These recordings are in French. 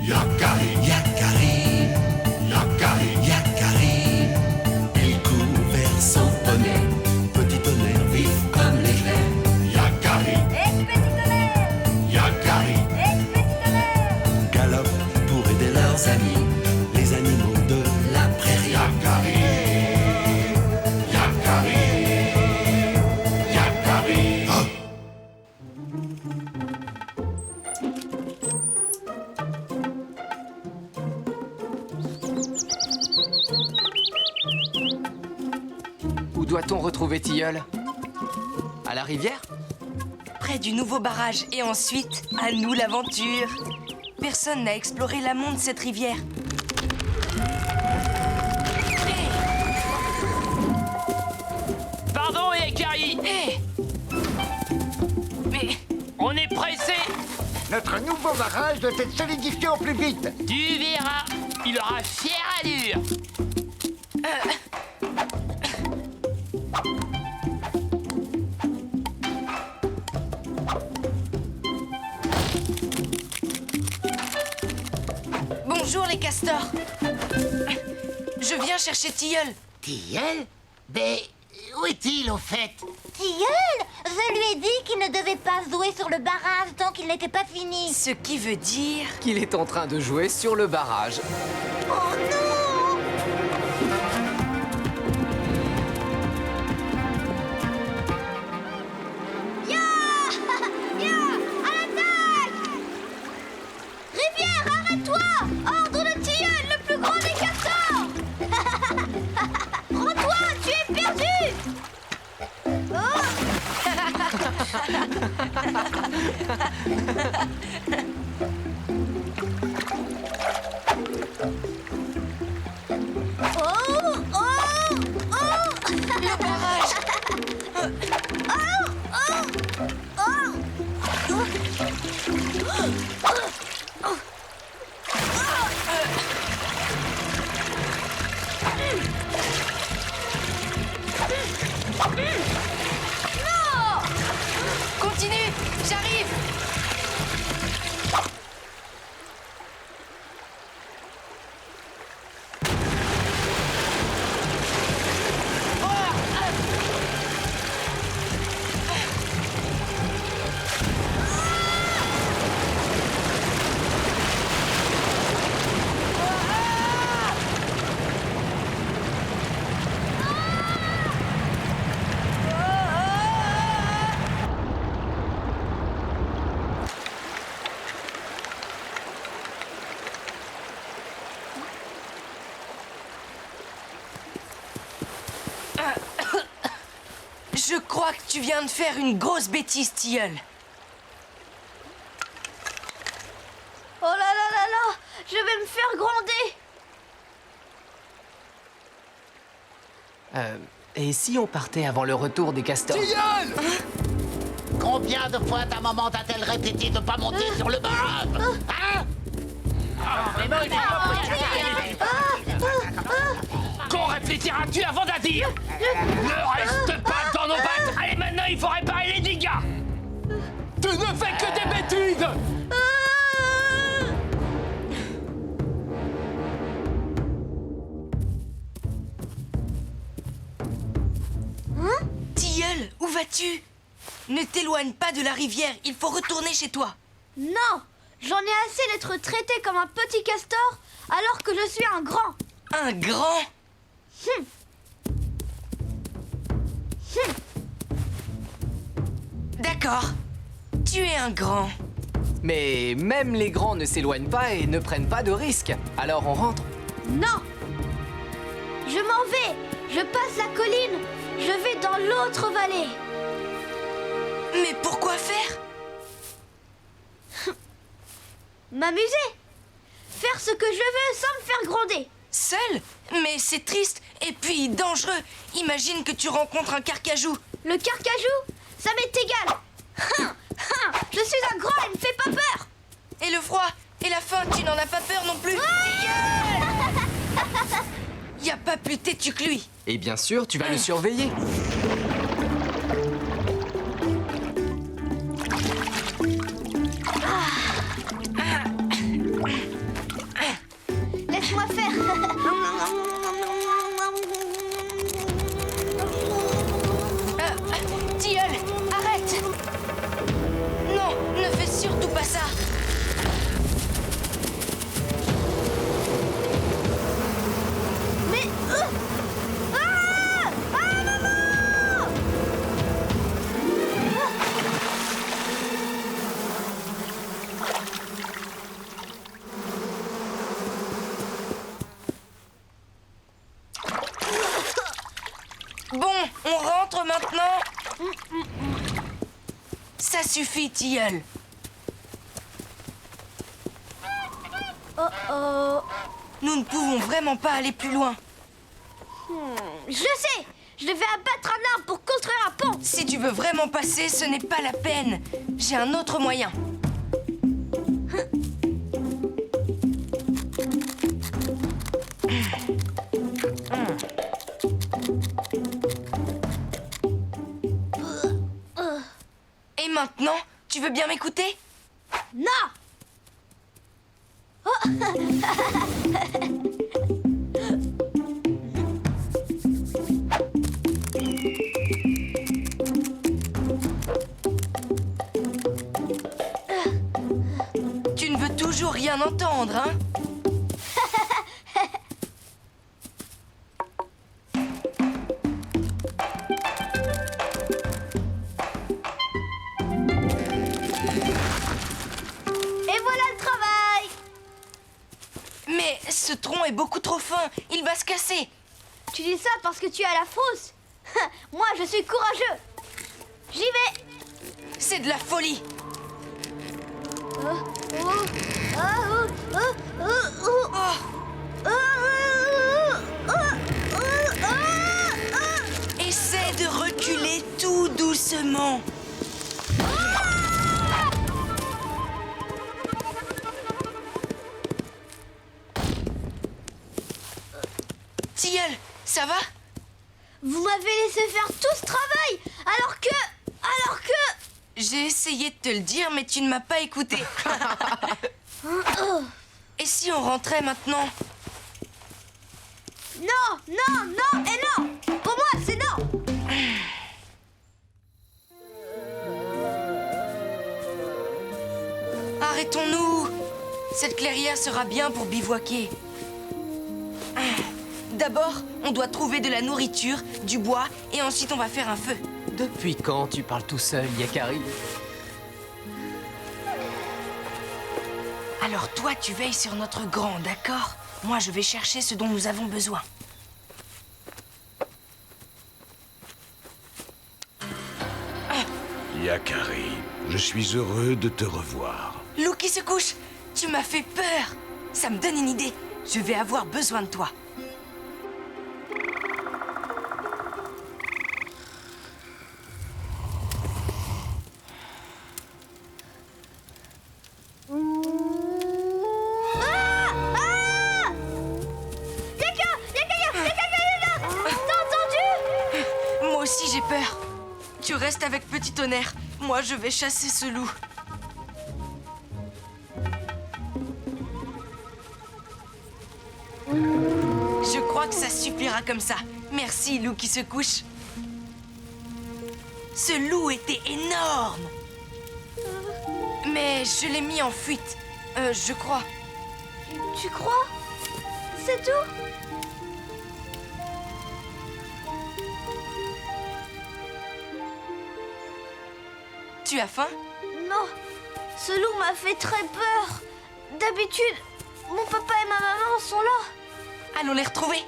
Yakari, Yakari, Yakari, Yakari. Il court vers son poney, petit tonnerre vif comme l'éclair. Yakari, Petit tonnerre, Yakari, petit tonnerre. galope pour aider leurs amis, les animaux de la prairie. Yakari, Yakari, Yakari. Oh. Où doit-on retrouver Tilleul? À la rivière? Près du nouveau barrage et ensuite, à nous l'aventure. Personne n'a exploré l'amont de cette rivière. Pardon, Yakari, Hé Mais on est pressé. Notre nouveau barrage doit être solidifié au plus vite. Tu verras, il aura fière allure. bonjour les castors. Je viens chercher Tilleul. Tilleul? Mais où est-il au fait? Tilleul, je lui ai dit qu'il ne devait pas jouer sur le barrage tant qu'il n'était pas fini. Ce qui veut dire... Qu'il est en train de jouer sur le barrage. Oh non! Ya! Ya! À l'attaque! Rivière, arrête-toi! Ordre de Tilleul, le plus grand des castors! Rends-toi, tu es perdu! Oh! Oh! Oh! Le barrage! Continue, j'arrive. Je crois que tu viens de faire une grosse bêtise, Tilleul. Oh là là là là! Je vais me faire gronder! Et si on partait avant le retour des castors? Combien de fois ta maman t'a-t-elle répété de pas monter sur le barrage? Hein? Qu'on réfléchira-tu avant d'agir? Ne reste pas dans nos pattes. Allez, maintenant, il faut réparer les dégâts. Tu ne fais que des bêtises. Tilleul, où vas-tu? Ne t'éloigne pas de la rivière, il faut retourner chez toi. Non! J'en ai assez d'être traité comme un petit castor alors que je suis un grand! Un grand? D'accord, tu es un grand. Mais même les grands ne s'éloignent pas et ne prennent pas de risques. Alors on rentre. Non! Je m'en vais! Je passe la colline! Je vais dans l'autre vallée! Mais pourquoi faire? M'amuser! Faire ce que je veux sans me faire gronder! Seul? Mais c'est triste et puis dangereux. Imagine que tu rencontres un carcajou. Le carcajou, ça m'est égal! Je suis un grand et me fais pas peur! Et le froid? Et la faim, tu n'en as pas peur non plus? Y a pas plus têtu que lui. Et bien sûr, tu vas le surveiller. maintenant? Ça suffit, Tilleul. Oh oh. Nous ne pouvons vraiment pas aller plus loin. Je sais. Je vais abattre un arbre pour construire un pont. Si tu veux vraiment passer, ce n'est pas la peine. J'ai un autre moyen. Et maintenant, tu veux bien m'écouter? Non. Tu ne veux toujours rien entendre, hein? Et voilà le travail. Mais ce tronc est beaucoup trop fin, il va se casser. Tu dis ça parce que tu as la frousse. Moi, je suis courageux. J'y vais. C'est de la folie. Essaie de reculer tout doucement. Tilleul, ça va? Vous m'avez laissé faire tout ce travail alors que... J'ai essayé de te le dire, mais tu ne m'as pas écouté. Et si on rentrait maintenant? Non, non, non et non. Pour moi, c'est non. Arrêtons-nous. Cette clairière sera bien pour bivouaquer. D'abord, on doit trouver de la nourriture, du bois, et ensuite on va faire un feu. Depuis quand tu parles tout seul, Yakari? Alors toi, tu veilles sur notre grand, d'accord? Moi, je vais chercher ce dont nous avons besoin. Yakari, je suis heureux de te revoir. Loup qui se couche, tu m'as fait peur. Ça me donne une idée. Je vais avoir besoin de toi. Moi aussi, j'ai peur. Tu restes avec Petit Tonnerre. Moi, je vais chasser ce loup. Je crois que ça suffira comme ça. Merci, loup qui se couche. Ce loup était énorme. Mais je l'ai mis en fuite. Je crois. Tu crois? C'est tout? Tu as faim? Non, ce loup m'a fait très peur. D'habitude, mon papa et ma maman sont là. Allons les retrouver.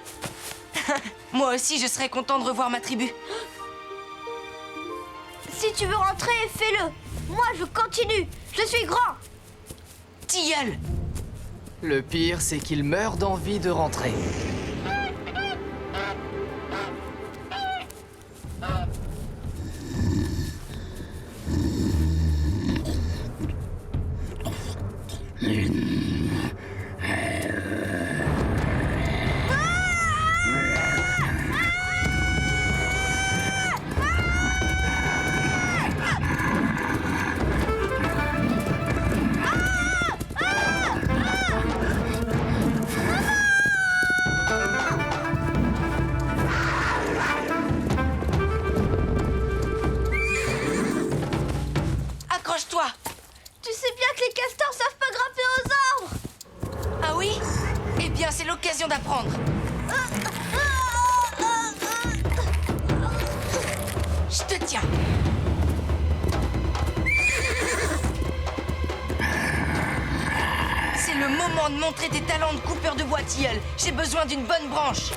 Moi aussi, je serais content de revoir ma tribu. Si tu veux rentrer, fais-le. Moi, je continue. Je suis grand. Tilleul. Le pire, c'est qu'il meurt d'envie de rentrer. Accroche-toi. Tu sais bien que les castors savent pas grimper aux arbres. Ah oui? Eh bien, c'est l'occasion d'apprendre. Je te tiens. C'est le moment de montrer tes talents de coupeur de bois, Tilleul. J'ai besoin d'une bonne branche.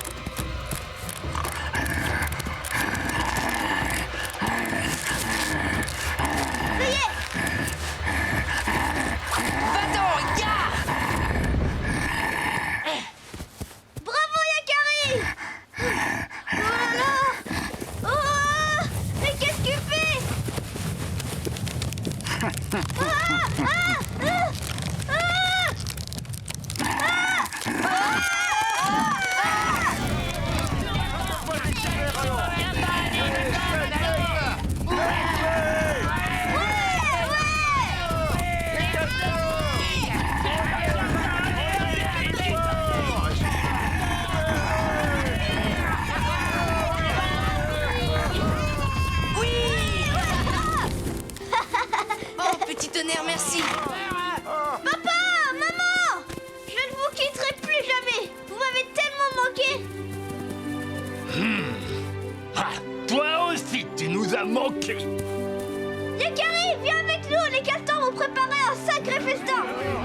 manqué. Yakari, viens avec nous, les castors vont préparer un sacré festin.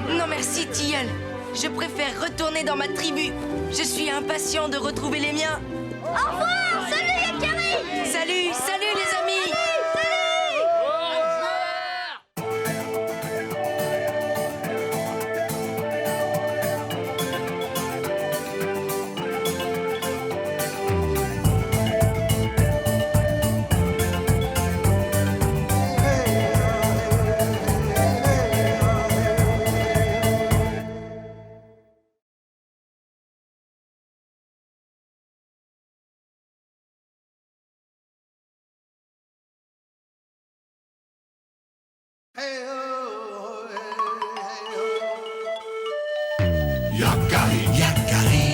Non merci, Tilleul. Je préfère retourner dans ma tribu. Je suis impatient de retrouver les miens. Au revoir, salut Yakari. Salut, salut les amis. Yakari, Yakari,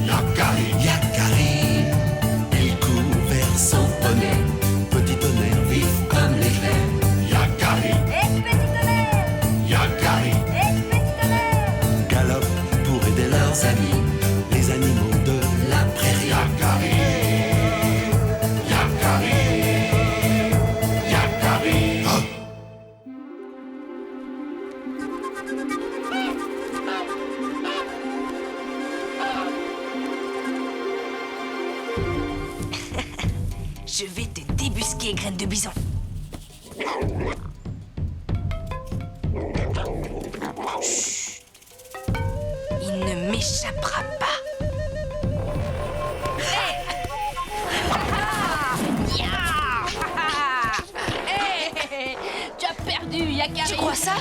Yakari, Yakari. Il court vers son poney, petit tonnerre vif comme l'éclair. Yakari, Petit tonnerre, Yakari, petit tonnerre. galope pour aider leurs amis, les animaux de la prairie. Yakari, Yakari, Yakari. Oh. Je vais te débusquer, graine de bison. Chut. Il ne m'échappera pas. Tu as perdu, Yakari. Tu crois ça?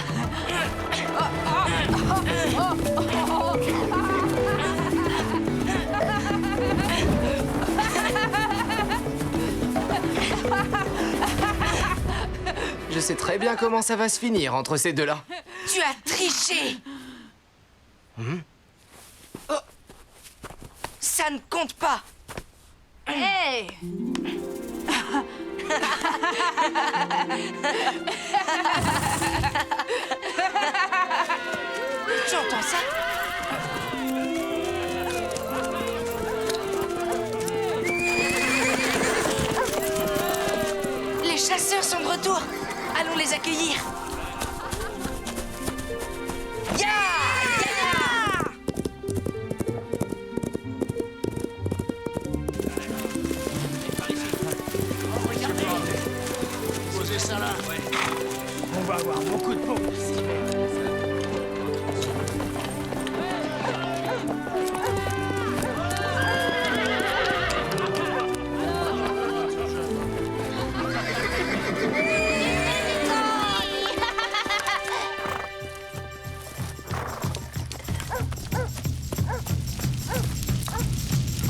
Je sais très bien comment ça va se finir entre ces deux-là. Tu as triché. Oh. Ça ne compte pas. Hey. Tu entends ça? Les chasseurs sont de retour. Allons les accueillir. Ya! Ya! Posez ça là. On va avoir beaucoup de peau.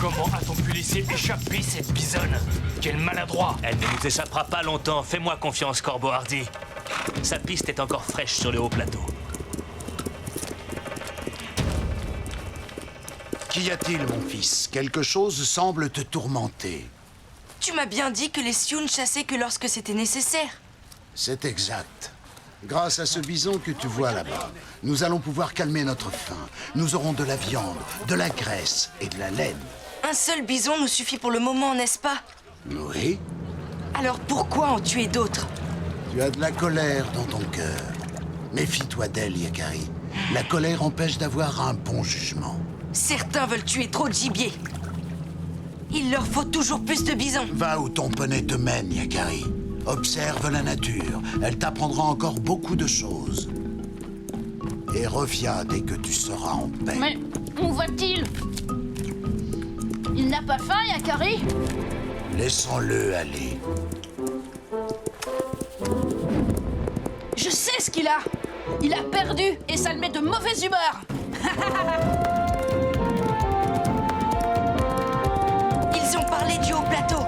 Comment a-t-on pu laisser échapper cette bisonne? Quel maladroit! Elle ne nous échappera pas longtemps, fais-moi confiance, Corbeau Hardy. Sa piste est encore fraîche sur le haut plateau. Qu'y a-t-il, mon fils? Quelque chose semble te tourmenter. Tu m'as bien dit que les Sioux ne chassaient que lorsque c'était nécessaire. C'est exact. Grâce à ce bison que tu vois là-bas, nous allons pouvoir calmer notre faim. Nous aurons de la viande, de la graisse et de la laine. Un seul bison nous suffit pour le moment, n'est-ce pas? Oui, Alors pourquoi en tuer d'autres? tu as de la colère dans ton cœur. Méfie-toi d'elle, Yakari. La colère empêche d'avoir un bon jugement. Certains veulent tuer trop de gibier. Il leur faut toujours plus de bisons. Va où ton poney te mène, Yakari. Observe la nature. Elle t'apprendra encore beaucoup de choses. Et reviens dès que tu seras en paix. Mais où va-t-il? Il n'a pas faim, Yakari? Laissons-le aller. Je sais ce qu'il a. Il a perdu et ça le met de mauvaise humeur. Ils ont parlé du haut plateau.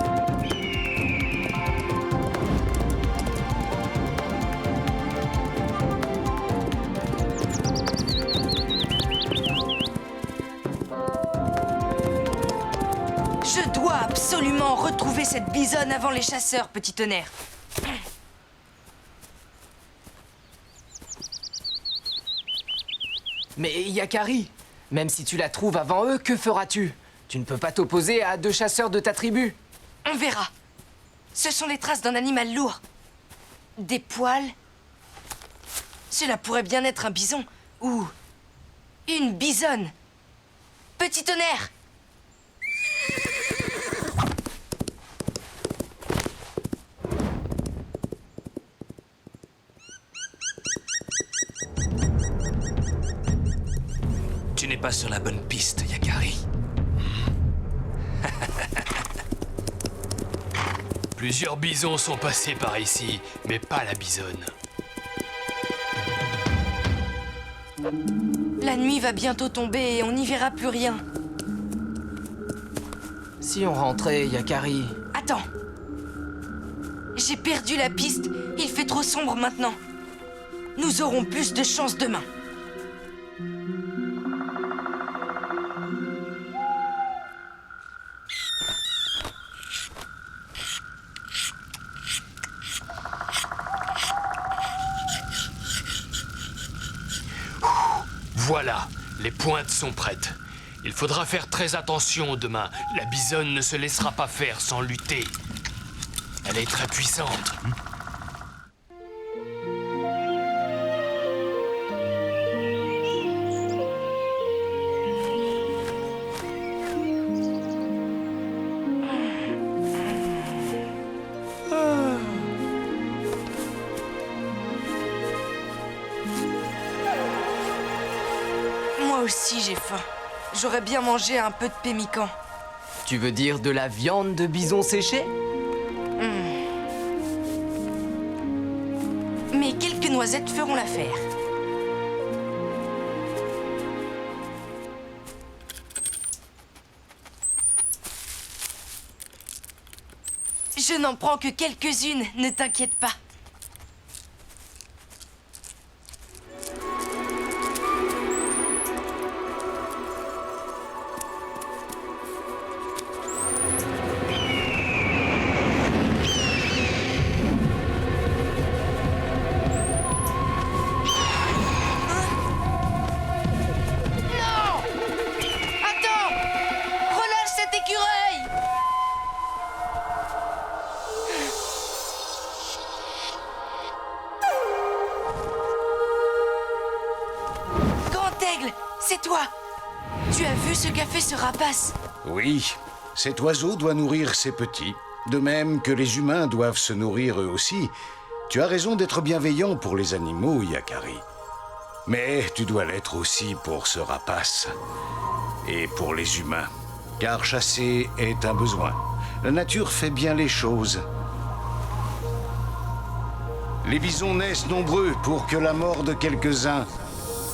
Je dois absolument retrouver cette bisonne avant les chasseurs, petit tonnerre. Mais Yakari, même si tu la trouves avant eux, que feras-tu? Tu ne peux pas t'opposer à deux chasseurs de ta tribu. On verra. Ce sont les traces d'un animal lourd. Des poils. Cela pourrait bien être un bison ou une bisonne. Petit tonnerre! Tu n'es pas sur la bonne piste, Yakari. Plusieurs bisons sont passés par ici, mais pas la bisonne. La nuit va bientôt tomber et on n'y verra plus rien. Si on rentrait, Yakari... Attends. J'ai perdu la piste. Il fait trop sombre maintenant. Nous aurons plus de chance demain. Voilà, les pointes sont prêtes. Il faudra faire très attention demain. La bisonne ne se laissera pas faire sans lutter. Elle est très puissante. Moi aussi j'ai faim. J'aurais bien mangé un peu de pémican. Tu veux dire de la viande de bison séchée? Mais quelques noisettes feront l'affaire. Je n'en prends que quelques-unes, ne t'inquiète pas. Attends! Relâche cet écureuil! Grand Aigle, c'est toi! Tu as vu ce qu'a fait ce rapace? Oui, cet oiseau doit nourrir ses petits, de même que les humains doivent se nourrir eux aussi. Tu as raison d'être bienveillant pour les animaux, Yakari. Mais tu dois l'être aussi pour ce rapace. Et pour les humains. Car chasser est un besoin. La nature fait bien les choses. Les bisons naissent nombreux pour que la mort de quelques-uns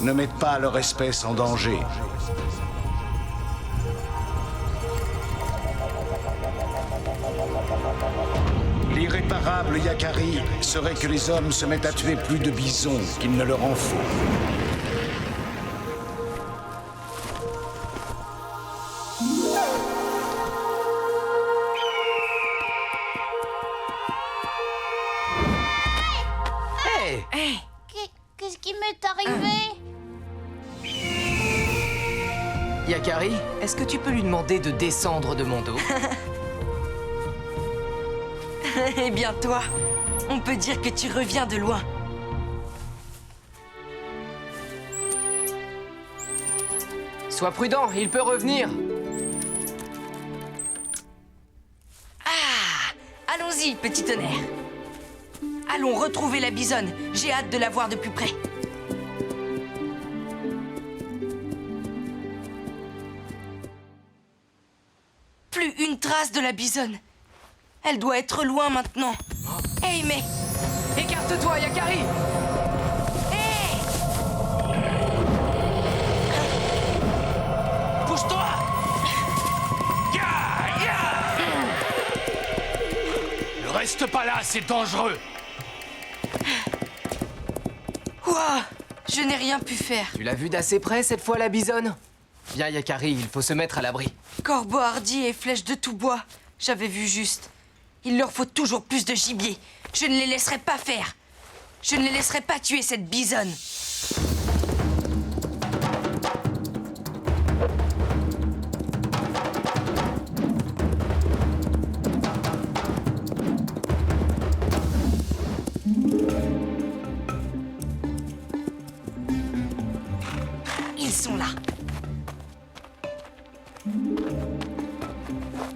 ne mette pas leur espèce en danger. L'irréparable, Yakari, serait que les hommes se mettent à tuer plus de bisons qu'il ne leur en faut. Hey! Qu'est-ce qui m'est arrivé? Yakari, est-ce que tu peux lui demander de descendre de mon dos? Eh bien toi, on peut dire que tu reviens de loin. Sois prudent, il peut revenir. Ah! Allons-y, petit tonnerre. Allons retrouver la bisonne. J'ai hâte de la voir de plus près. Plus une trace de la bisonne. Elle doit être loin maintenant. Hey, mais... Écarte-toi, Yakari! Hey! Pousse-toi! Ne reste pas là, c'est dangereux. Ouah! Je n'ai rien pu faire. Tu l'as vu d'assez près cette fois, la bisonne? Viens, Yakari, il faut se mettre à l'abri. Corbeau hardi et flèches de tout bois. J'avais vu juste. Il leur faut toujours plus de gibier. Je ne les laisserai pas faire. Je ne les laisserai pas tuer cette bisonne.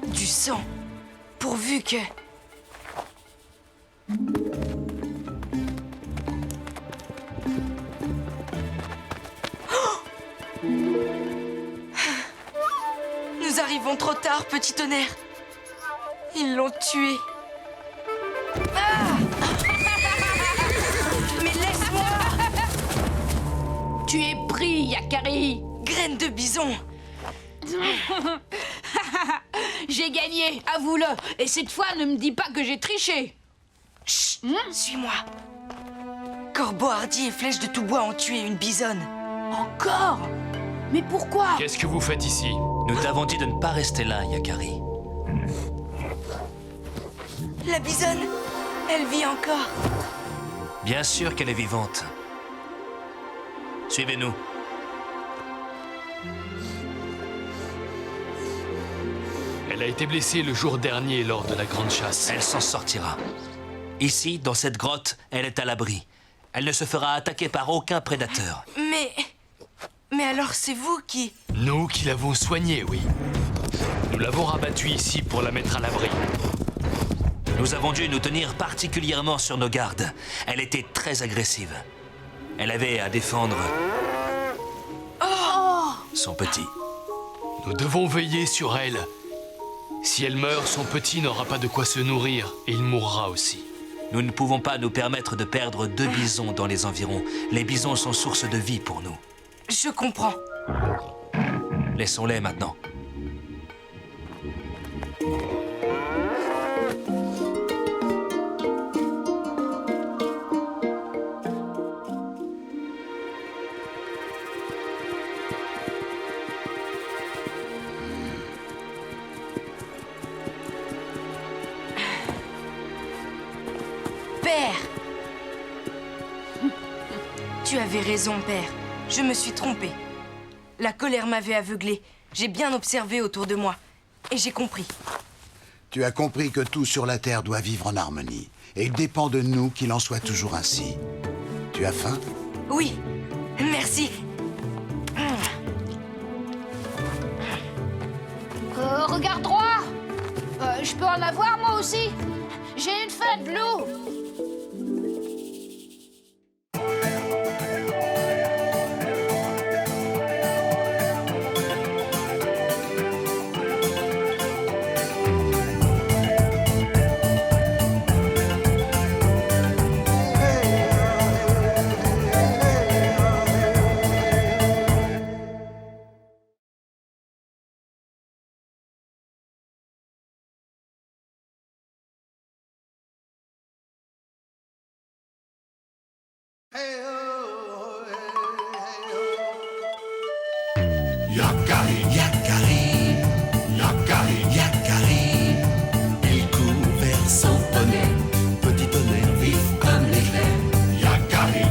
Du sang. Pourvu que... Oh! Nous arrivons trop tard, petit tonnerre. Ils l'ont tué. Ah! Mais laisse-moi! Tu es pris, Yakari. Graine de bison. J'ai gagné, avoue-le. Et cette fois, ne me dis pas que j'ai triché. Chut, suis-moi. Corbeau hardi et flèche de tout bois ont tué une bisonne. Encore? Mais pourquoi? Qu'est-ce que vous faites ici? Nous t'avons dit de ne pas rester là, Yakari. La bisonne, elle vit encore. Bien sûr qu'elle est vivante. Suivez-nous. Elle a été blessée le jour dernier lors de la grande chasse. Elle s'en sortira. Ici, dans cette grotte, elle est à l'abri. Elle ne se fera attaquer par aucun prédateur. Mais alors c'est vous qui... Nous qui l'avons soignée, oui. Nous l'avons rabattue ici pour la mettre à l'abri. Nous avons dû nous tenir particulièrement sur nos gardes. Elle était très agressive. Elle avait à défendre... son petit. Nous devons veiller sur elle. Si elle meurt, son petit n'aura pas de quoi se nourrir et il mourra aussi. Nous ne pouvons pas nous permettre de perdre 2 bisons dans les environs. Les bisons sont source de vie pour nous. Je comprends. Laissons-les maintenant. Père! Tu avais raison, père. Je me suis trompée. La colère m'avait aveuglée. J'ai bien observé autour de moi. Et j'ai compris. Tu as compris que tout sur la Terre doit vivre en harmonie. Et il dépend de nous qu'il en soit toujours ainsi. Tu as faim? Oui, merci. Regarde droit. Je peux en avoir, moi aussi. J'ai une faim de l'eau. Yakari, Yakari, Yakari, Yakari. Il court vers son poney, petit tonnerre vif comme l'éclair. Yakari,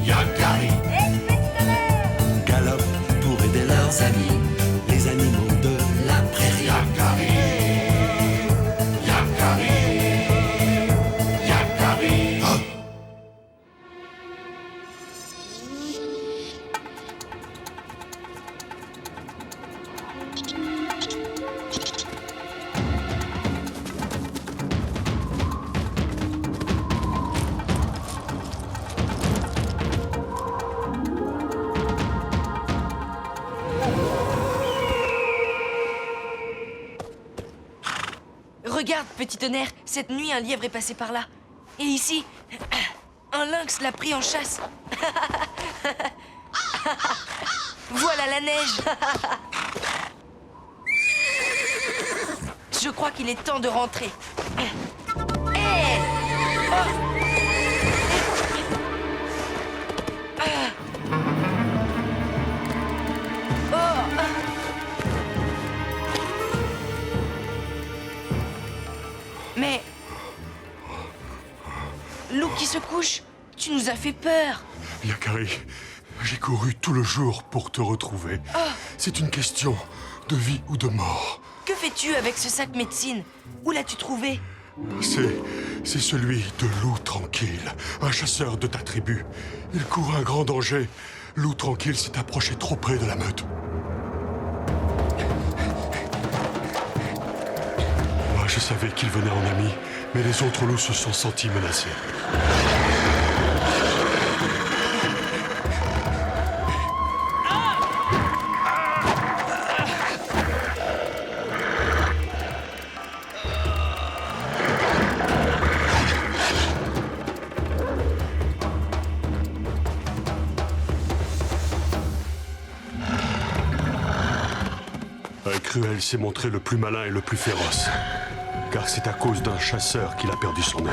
Yakari, galope pour aider leurs amis, les animaux de la prairie. Yakari, Yakari, Yakari. Oh. Regarde, petit tonnerre, cette nuit, un lièvre est passé par là. Et ici, un lynx l'a pris en chasse. Voilà la neige. Je crois qu'il est temps de rentrer. Hé! Mais... Loup qui se couche, tu nous as fait peur. Yakari, j'ai couru tout le jour pour te retrouver. C'est une question de vie ou de mort. Que fais-tu avec ce sac médecine? Où l'as-tu trouvé? C'est celui de Loup Tranquille, un chasseur de ta tribu. Il court un grand danger. Loup Tranquille s'est approché trop près de la meute. Je savais qu'il venait en ami, mais les autres loups se sont sentis menacés. Cruel s'est montré le plus malin et le plus féroce. Car c'est à cause d'un chasseur qu'il a perdu son œil.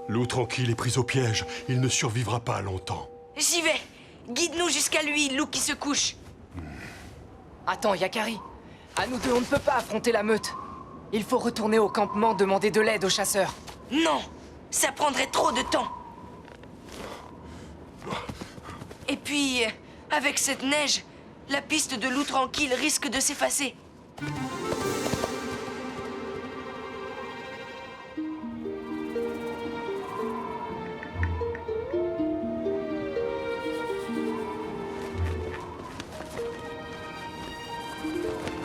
Loup tranquille est pris au piège. Il ne survivra pas longtemps. J'y vais. Guide-nous jusqu'à lui, loup qui se couche. Attends, Yakari. À nous deux, on ne peut pas affronter la meute. Il faut retourner au campement demander de l'aide aux chasseurs. Non, ça prendrait trop de temps. Et puis, avec cette neige, la piste de loup tranquille risque de s'effacer.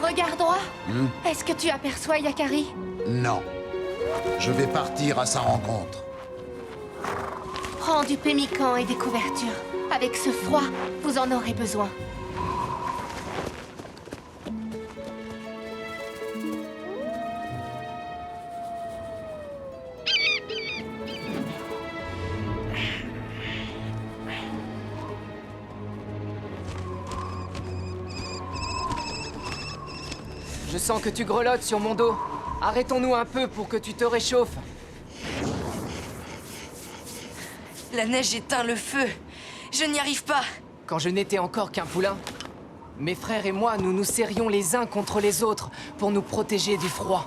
Regarde droit. Est-ce que tu aperçois Yakari? Non. Je vais partir à sa rencontre. Prends du pemmican et des couvertures. Avec ce froid, vous en aurez besoin. Je sens que tu grelottes sur mon dos. Arrêtons-nous un peu pour que tu te réchauffes. La neige éteint le feu. Je n'y arrive pas. Quand je n'étais encore qu'un poulain, mes frères et moi, nous nous serrions les uns contre les autres pour nous protéger du froid.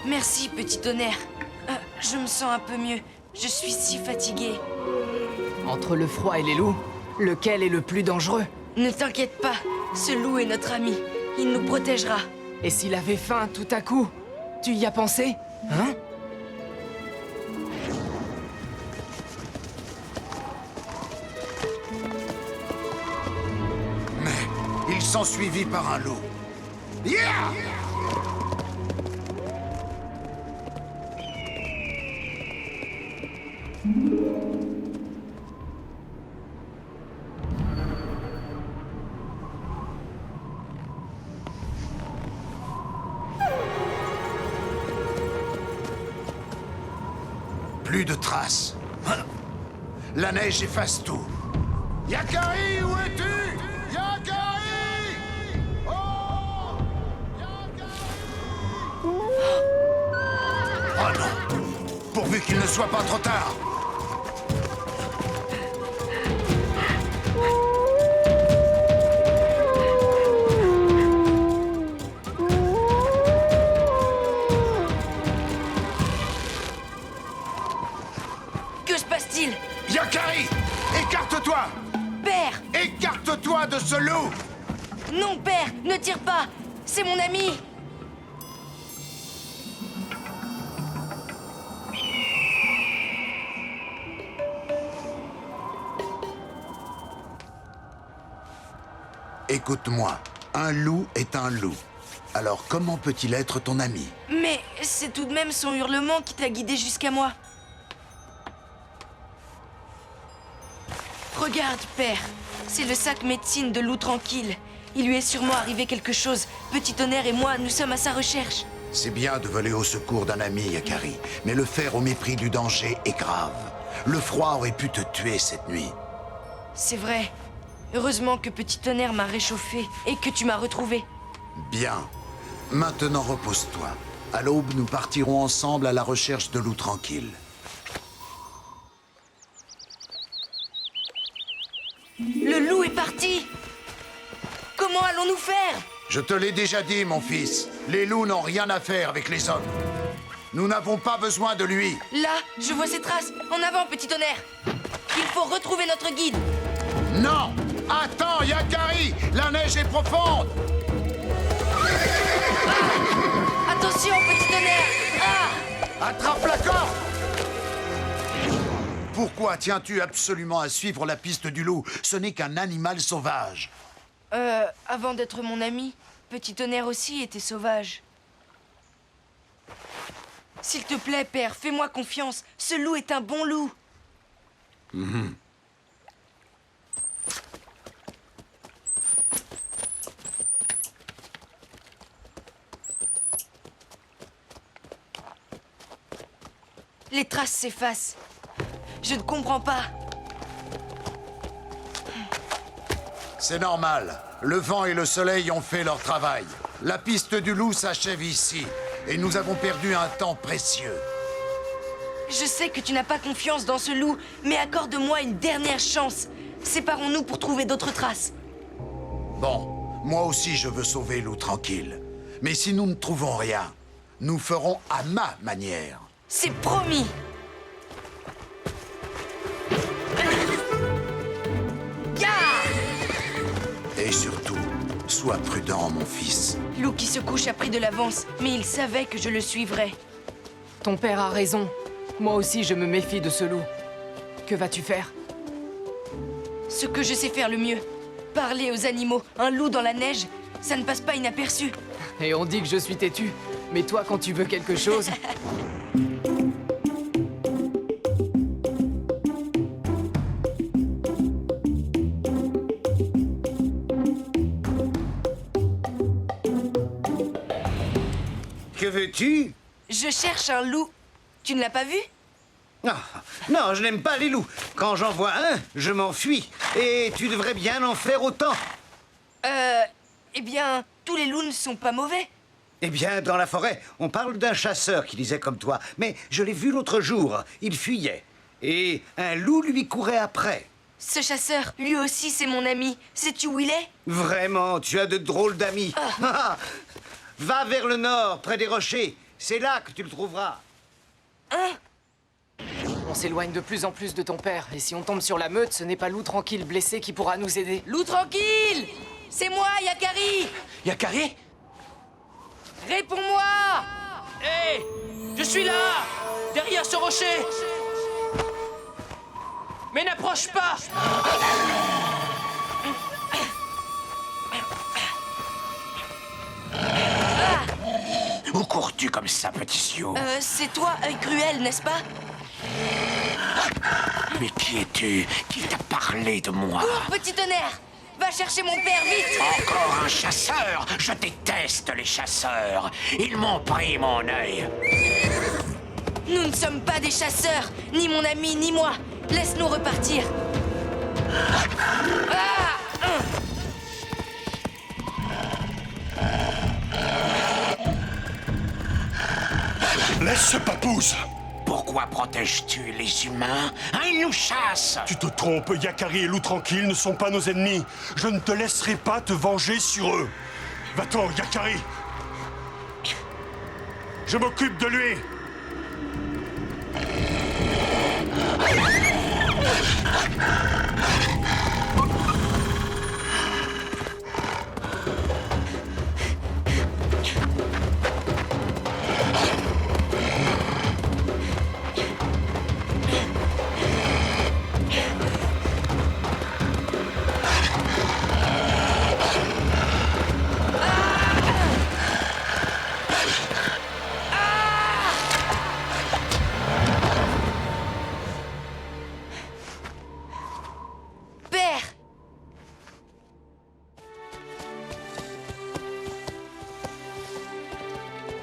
Merci, petit tonnerre. Je me sens un peu mieux. Je suis si fatiguée. Entre le froid et les loups, lequel est le plus dangereux? Ne t'inquiète pas, ce loup est notre ami. Il nous protégera. Et s'il avait faim tout à coup? Tu y as pensé? Hein? Mais ils sont suivis par un loup. Yeah! Plus de traces. La neige efface tout. Yakari, où es-tu? Yakari! Oh! Yakari! Oh non! Pourvu qu'il ne soit pas trop tard! Que se passe-t-il? Yakari! Écarte-toi! Père! Écarte-toi de ce loup! Non, père! Ne tire pas! C'est mon ami! Écoute-moi, un loup est un loup. Alors comment peut-il être ton ami? Mais c'est tout de même son hurlement qui t'a guidé jusqu'à moi. Regarde, père. C'est le sac médecine de loup tranquille. Il lui est sûrement arrivé quelque chose. Petit tonnerre et moi, nous sommes à sa recherche. C'est bien de voler au secours d'un ami, Yakari, mais le faire au mépris du danger est grave. Le froid aurait pu te tuer cette nuit. C'est vrai. Heureusement que Petit Tonnerre m'a réchauffé et que tu m'as retrouvé. Bien. Maintenant, repose-toi. À l'aube, nous partirons ensemble à la recherche de loup tranquille. Le loup est parti! Comment allons-nous faire? Je te l'ai déjà dit, mon fils. Les loups n'ont rien à faire avec les hommes. Nous n'avons pas besoin de lui. Là, je vois ses traces. En avant, Petit Tonnerre! Il faut retrouver notre guide. Non! Attends, Yakari! La neige est profonde! Attention, petit tonnerre. Attrape la corde! Pourquoi tiens-tu absolument à suivre la piste du loup? Ce n'est qu'un animal sauvage. Avant d'être mon ami, petit tonnerre aussi était sauvage. S'il te plaît, père, fais-moi confiance. Ce loup est un bon loup. Les traces s'effacent. Je ne comprends pas. C'est normal. Le vent et le soleil ont fait leur travail. La piste du loup s'achève ici. Et nous avons perdu un temps précieux. Je sais que tu n'as pas confiance dans ce loup, mais accorde-moi une dernière chance. Séparons-nous pour trouver d'autres traces. Bon, moi aussi je veux sauver Loup Tranquille. Mais si nous ne trouvons rien, nous ferons à ma manière. C'est promis. Et surtout, sois prudent, mon fils. Loup qui se couche a pris de l'avance, mais il savait que je le suivrais. Ton père a raison. Moi aussi, je me méfie de ce loup. Que vas-tu faire? Ce que je sais faire le mieux. Parler aux animaux. Un loup dans la neige, ça ne passe pas inaperçu. Et on dit que je suis têtu. Mais toi, quand tu veux quelque chose... Que veux-tu? Je cherche un loup. Tu ne l'as pas vu? Non, je n'aime pas les loups. Quand j'en vois un, je m'enfuis. Et tu devrais bien en faire autant. Eh bien, tous les loups ne sont pas mauvais. Eh bien, dans la forêt, on parle d'un chasseur qui disait comme toi. Mais je l'ai vu l'autre jour. Il fuyait. Et un loup lui courait après. Ce chasseur, lui aussi, c'est mon ami. Sais-tu où il est? Vraiment, tu as de drôles d'amis. Va vers le nord, près des rochers. C'est là que tu le trouveras. On s'éloigne de plus en plus de ton père. Et si on tombe sur la meute, ce n'est pas Loup Tranquille blessé qui pourra nous aider. Loup Tranquille! C'est moi, Yakari! Yakari? Réponds-moi! Hé! Je suis là! Derrière ce rocher! Mais n'approche pas! Où cours-tu comme ça, petit Sioux? C'est toi, œil cruel, n'est-ce pas? Mais qui es-tu? Qui t'a parlé de moi? Cours, petit tonnerre! Va chercher mon père, vite! Encore un chasseur? Je déteste les chasseurs. Ils m'ont pris mon œil. Nous ne sommes pas des chasseurs, ni mon ami, ni moi. Laisse-nous repartir. Laisse ce papouze! Pourquoi protèges-tu les humains? Ils nous chassent! Tu te trompes, Yakari et Loup Tranquille ne sont pas nos ennemis. Je ne te laisserai pas te venger sur eux. Va-t'en, Yakari! Je m'occupe de lui!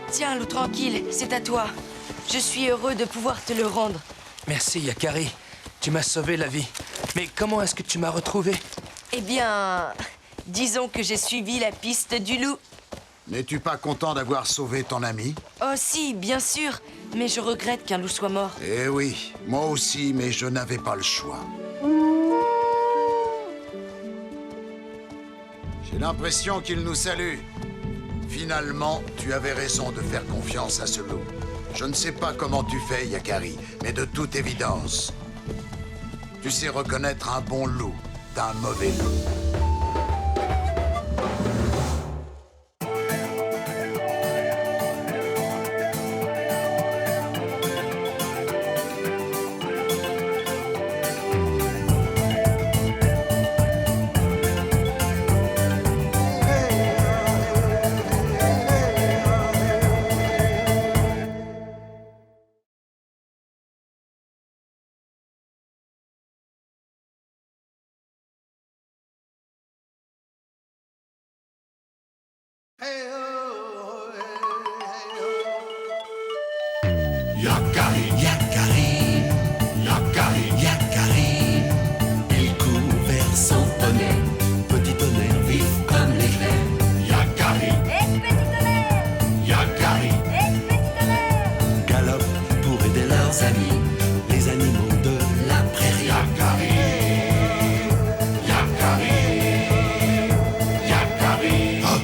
Tiens, Loup Tranquille, c'est à toi. Je suis heureux de pouvoir te le rendre. Merci, Yakari. Tu m'as sauvé la vie. Mais comment est-ce que tu m'as retrouvé? Eh bien, disons que j'ai suivi la piste du loup. N'es-tu pas content d'avoir sauvé ton ami? Oh si, bien sûr. Mais je regrette qu'un loup soit mort. Eh oui, moi aussi, mais je n'avais pas le choix. J'ai l'impression qu'il nous salue. Finalement, tu avais raison de faire confiance à ce loup. Je ne sais pas comment tu fais, Yakari, mais de toute évidence, Tu sais reconnaître un bon loup d'un mauvais loup. Yakari, Yakari, Yakari, Yakari. Il court vers son poney, petit tonnerre vif comme l'éclair. Yakari, Petit tonnerre, Yakari, petit tonnerre. galope pour aider leurs amis, les animaux de la prairie. Yakari, Yakari, Yakari. Oh.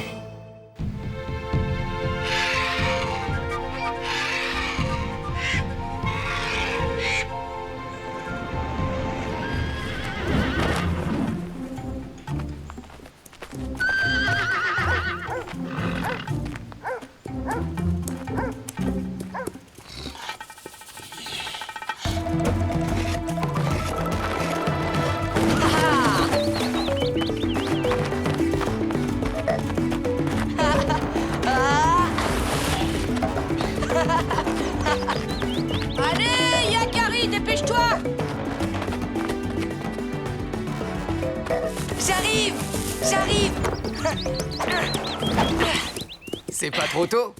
Allez, Yakari, dépêche-toi! J'arrive! J'arrive! C'est pas trop tôt?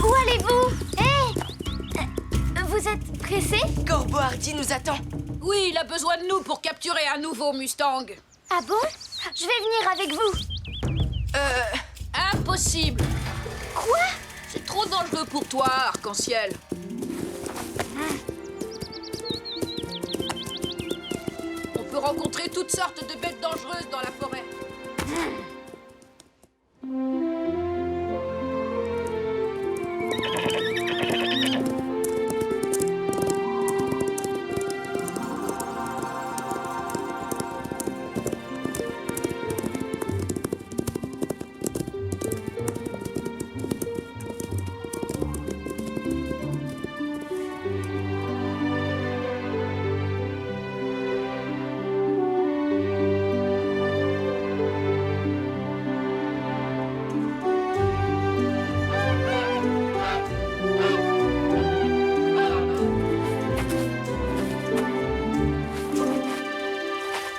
Où allez-vous? Hé! Vous êtes pressé? Corbeau Hardy nous attend. Oui, il a besoin de nous pour capturer un nouveau Mustang. Ah bon? Je vais venir avec vous. Impossible! Quoi? C'est trop dangereux pour toi, Arc-en-Ciel. On peut rencontrer toutes sortes de bêtes dangereuses dans la forêt.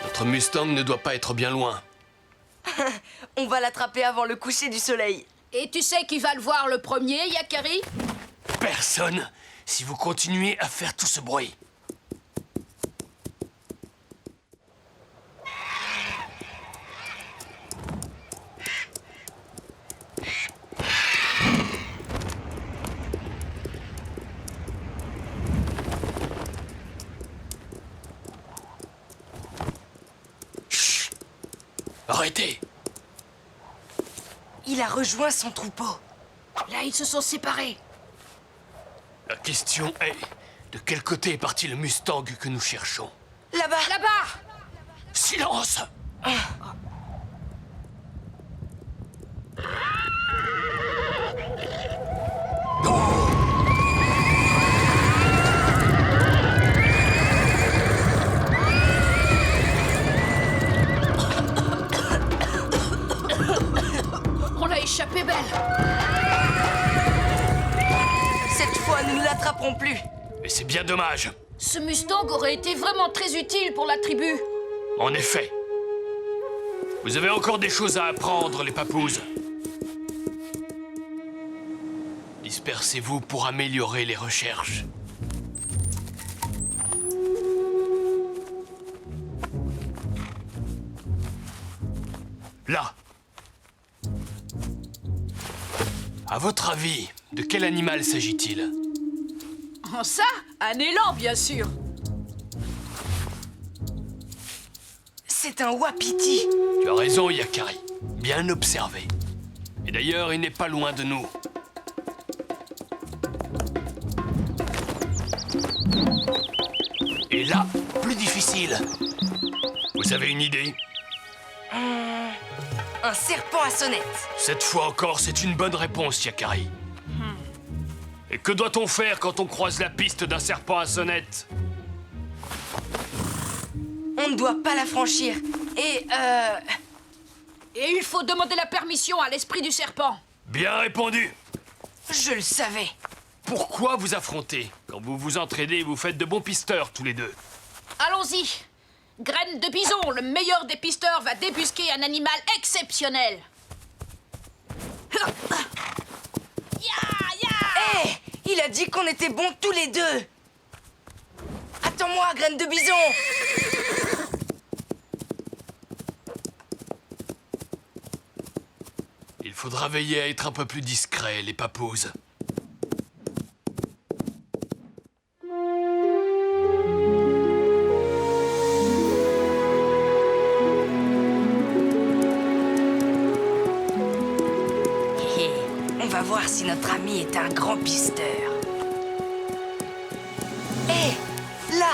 Notre Mustang ne doit pas être bien loin. On va l'attraper avant le coucher du soleil. Et tu sais qui va le voir le premier, Yakari? Personne, si vous continuez à faire tout ce bruit. Chut! Arrêtez! Il a rejoint son troupeau. Là, ils se sont séparés. La question est, de quel côté est parti le Mustang que nous cherchons? Là-bas. Là-bas! Silence! On a échappé belle. Cette fois, nous ne l'attraperons plus. Mais c'est bien dommage. Ce Mustang aurait été vraiment très utile pour la tribu. En effet. Vous avez encore des choses à apprendre, les papouses. Dispersez-vous pour améliorer les recherches. Là. À votre avis, de quel animal s'agit-il? Oh, ça, un élan, bien sûr. C'est un wapiti. Tu as raison, Yakari. Bien observé. Et d'ailleurs, il n'est pas loin de nous. Et là, plus difficile. Vous avez une idée? Un serpent à sonnette. Cette fois encore, c'est une bonne réponse, Yakari. Et que doit-on faire quand on croise la piste d'un serpent à sonnette? On ne doit pas la franchir. Et il faut demander la permission à l'esprit du serpent. Bien répondu. Je le savais. Pourquoi vous affronter? Quand vous vous entraînez, vous faites de bons pisteurs, tous les deux. Allons-y. Graine de bison, le meilleur des pisteurs, va débusquer un animal exceptionnel. Hé, il a dit qu'on était bons tous les deux. Attends-moi, graine de bison. Il faudra veiller à être un peu plus discret, les papouses. On va voir si notre ami est un grand pisteur. Hé, là!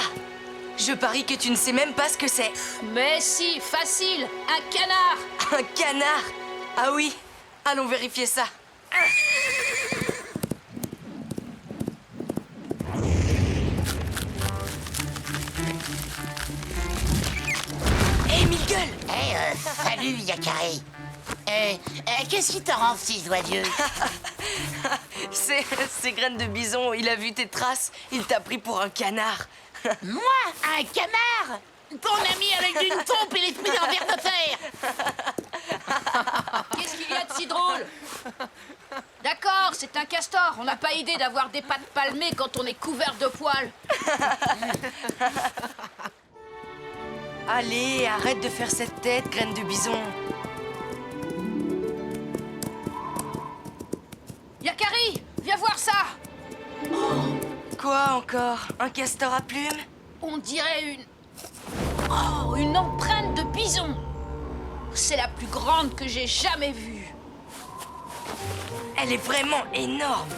Je parie que tu ne sais même pas ce que c'est. Mais si, facile, un canard. Un canard? Ah oui, allons vérifier ça. Hé, mille gueules! Salut, Yakari. Qu'est-ce qui te rend si joyeux? C'est graine de bison, il a vu tes traces, il t'a pris pour un canard. Moi, un canard? Ton ami avec une pompe et l'esprit en verre de fer. Qu'est-ce qu'il y a de si drôle? D'accord, c'est un castor. On n'a pas idée d'avoir des pattes palmées quand on est couvert de poils. Allez, arrête de faire cette tête, graine de bison. Yakari, viens voir ça. Quoi encore? Un castor à plumes? On dirait une empreinte de bison. C'est la plus grande que j'ai jamais vue. Elle est vraiment énorme.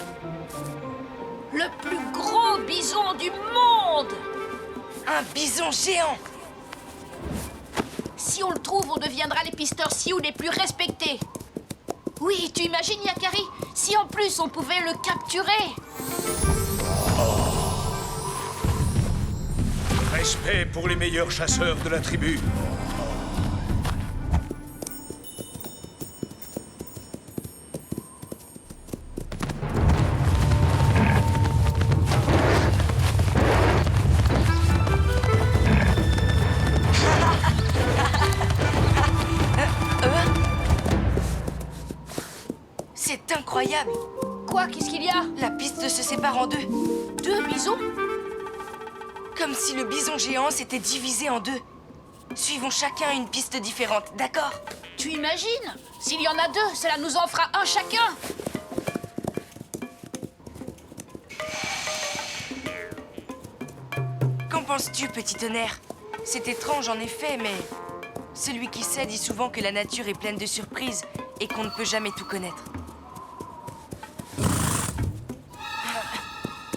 Le plus gros bison du monde. Un bison géant. Si on le trouve, on deviendra les pisteurs Sioux les plus respectés. Oui, tu imagines, Yakari? Si en plus on pouvait le capturer. Respect pour les meilleurs chasseurs de la tribu. C'est incroyable. Quoi? Qu'est-ce qu'il y a? La piste se sépare en deux. Deux bisons? Comme si le bison géant s'était divisé en deux. Suivons chacun une piste différente, d'accord? Tu imagines? S'il y en a deux, cela nous en fera un chacun. Qu'en penses-tu, petit tonnerre? C'est étrange en effet, mais celui qui sait dit souvent que la nature est pleine de surprises et qu'on ne peut jamais tout connaître.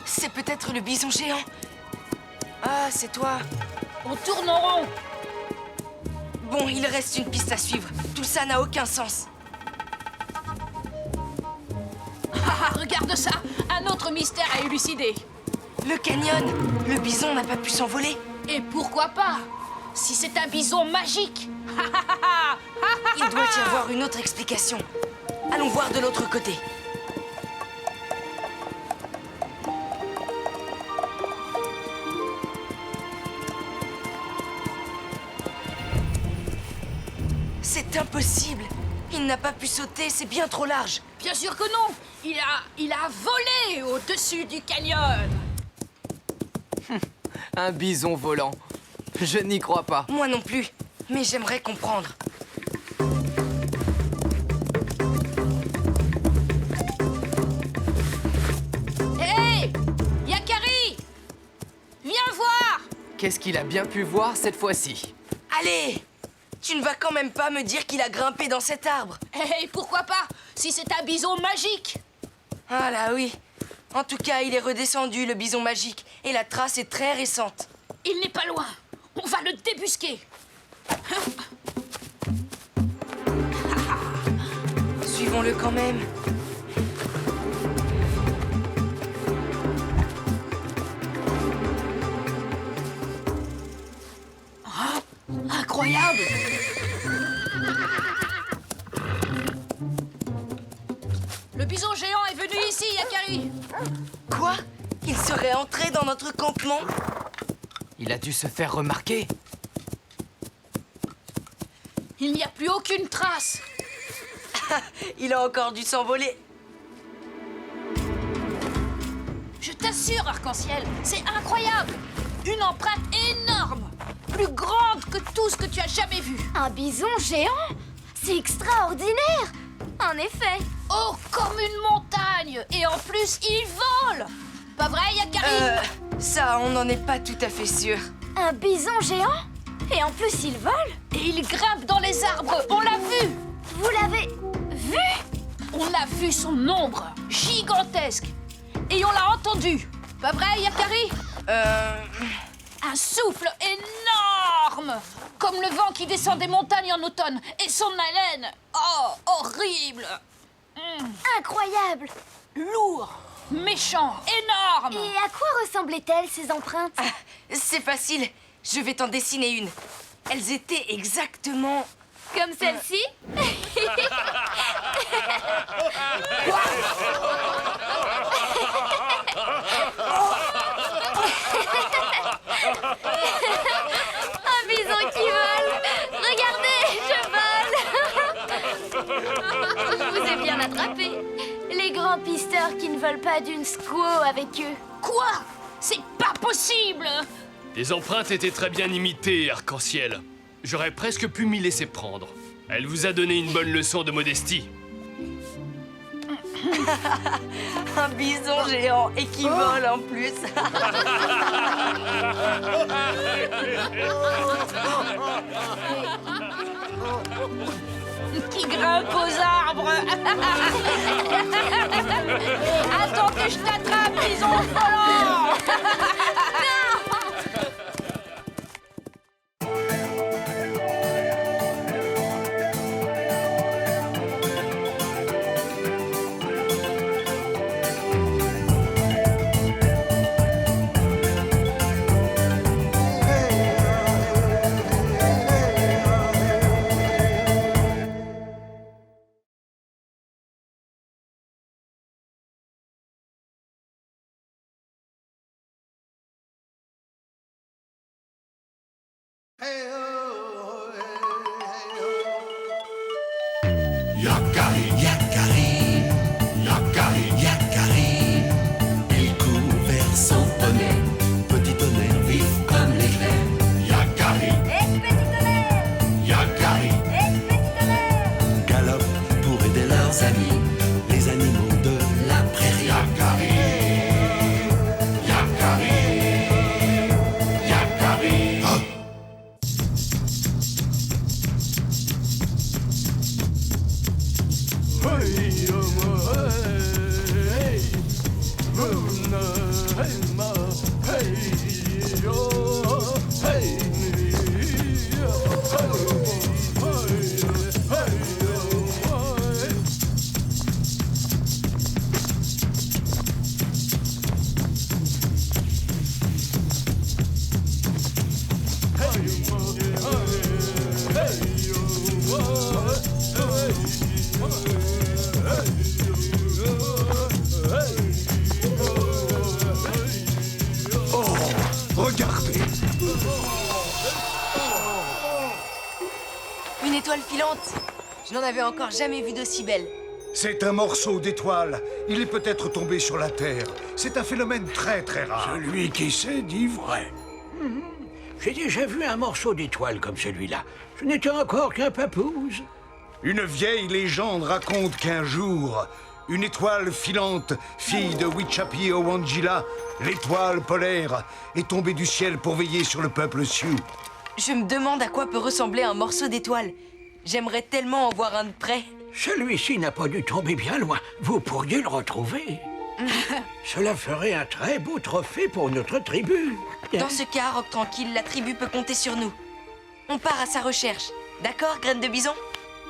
C'est peut-être le bison géant. Ah, c'est toi. On tourne en rond. Bon, il reste une piste à suivre. Tout ça n'a aucun sens. Ah, regarde ça. Un autre mystère à élucider. Le canyon. Le bison n'a pas pu s'envoler. Et pourquoi pas? Si c'est un bison magique. Il doit y avoir une autre explication. Allons voir de l'autre côté. C'est impossible. Il n'a pas pu sauter, c'est bien trop large. Bien sûr que non. Il a volé au-dessus du canyon. Un bison volant. Je n'y crois pas. Moi non plus, mais j'aimerais comprendre. Hé, Yakari! Viens voir! Qu'est-ce qu'il a bien pu voir cette fois-ci? Allez! Tu ne vas quand même pas me dire qu'il a grimpé dans cet arbre. Hé, pourquoi pas? Si c'est un bison magique! Ah là oui. En tout cas, il est redescendu, le bison magique, et la trace est très récente. Il n'est pas loin. On va le débusquer. Suivons-le quand même. Incroyable! Le bison géant est venu ici, Yakari! Quoi? Il serait entré dans notre campement? Il a dû se faire remarquer. Il n'y a plus aucune trace! Il a encore dû s'envoler. Je t'assure, Arc-en-Ciel, c'est incroyable! Une empreinte énorme! Plus grande que tout ce que tu as jamais vu! Un bison géant? C'est extraordinaire! En effet! Oh, comme une montagne! Et en plus, il vole! Pas vrai, Yakari? Ça, on n'en est pas tout à fait sûr. Un bison géant? Et en plus, il vole? Et il grimpe dans les arbres! On l'a vu! Vous l'avez vu? On a vu son ombre, gigantesque! Et on l'a entendu! Pas vrai, Yakari? Un souffle énorme! Comme le vent qui descend des montagnes en automne. Et son haleine! Oh, horrible! Incroyable! Lourd, méchant, énorme! Et à quoi ressemblaient-elles, ces empreintes? C'est facile. Je vais t'en dessiner une. Elles étaient exactement... Comme celle-ci? Un bison qui vole! Regardez, je vole! Je vous ai bien attrapé. Les grands pisteurs qui ne volent pas d'une squaw avec eux. Quoi? C'est pas possible! Les empreintes étaient très bien imitées, Arc-en-Ciel. J'aurais presque pu m'y laisser prendre. Elle vous a donné une bonne leçon de modestie. Un bison géant et qui vole en plus. Qui grimpe aux arbres! Attends que je t'attrape, bison volant! Yakari, Yakari, Yakari, Yakari. Il court vers son poney, petit tonnerre vif comme l'éclair. Yakari, Yakari, galope pour aider leurs amis, les animaux de la prairie. Yakari, Yakari, Yakari. Oh. Regardez! Une étoile filante. Je n'en avais encore jamais vu d'aussi belle. C'est un morceau d'étoile. Il est peut-être tombé sur la Terre. C'est un phénomène très très rare. Celui qui sait dit vrai. J'ai déjà vu un morceau d'étoile comme celui-là. Je n'étais encore qu'un papouze. Une vieille légende raconte qu'un jour, une étoile filante, fille de Wichapi Owangila, l'étoile polaire, est tombée du ciel pour veiller sur le peuple Sioux. Je me demande à quoi peut ressembler un morceau d'étoile. J'aimerais tellement en voir un de près. Celui-ci n'a pas dû tomber bien loin. Vous pourriez le retrouver. Cela ferait un très beau trophée pour notre tribu. Dans ce cas, Roc Tranquille, la tribu peut compter sur nous. On part à sa recherche. D'accord, Graine de Bison?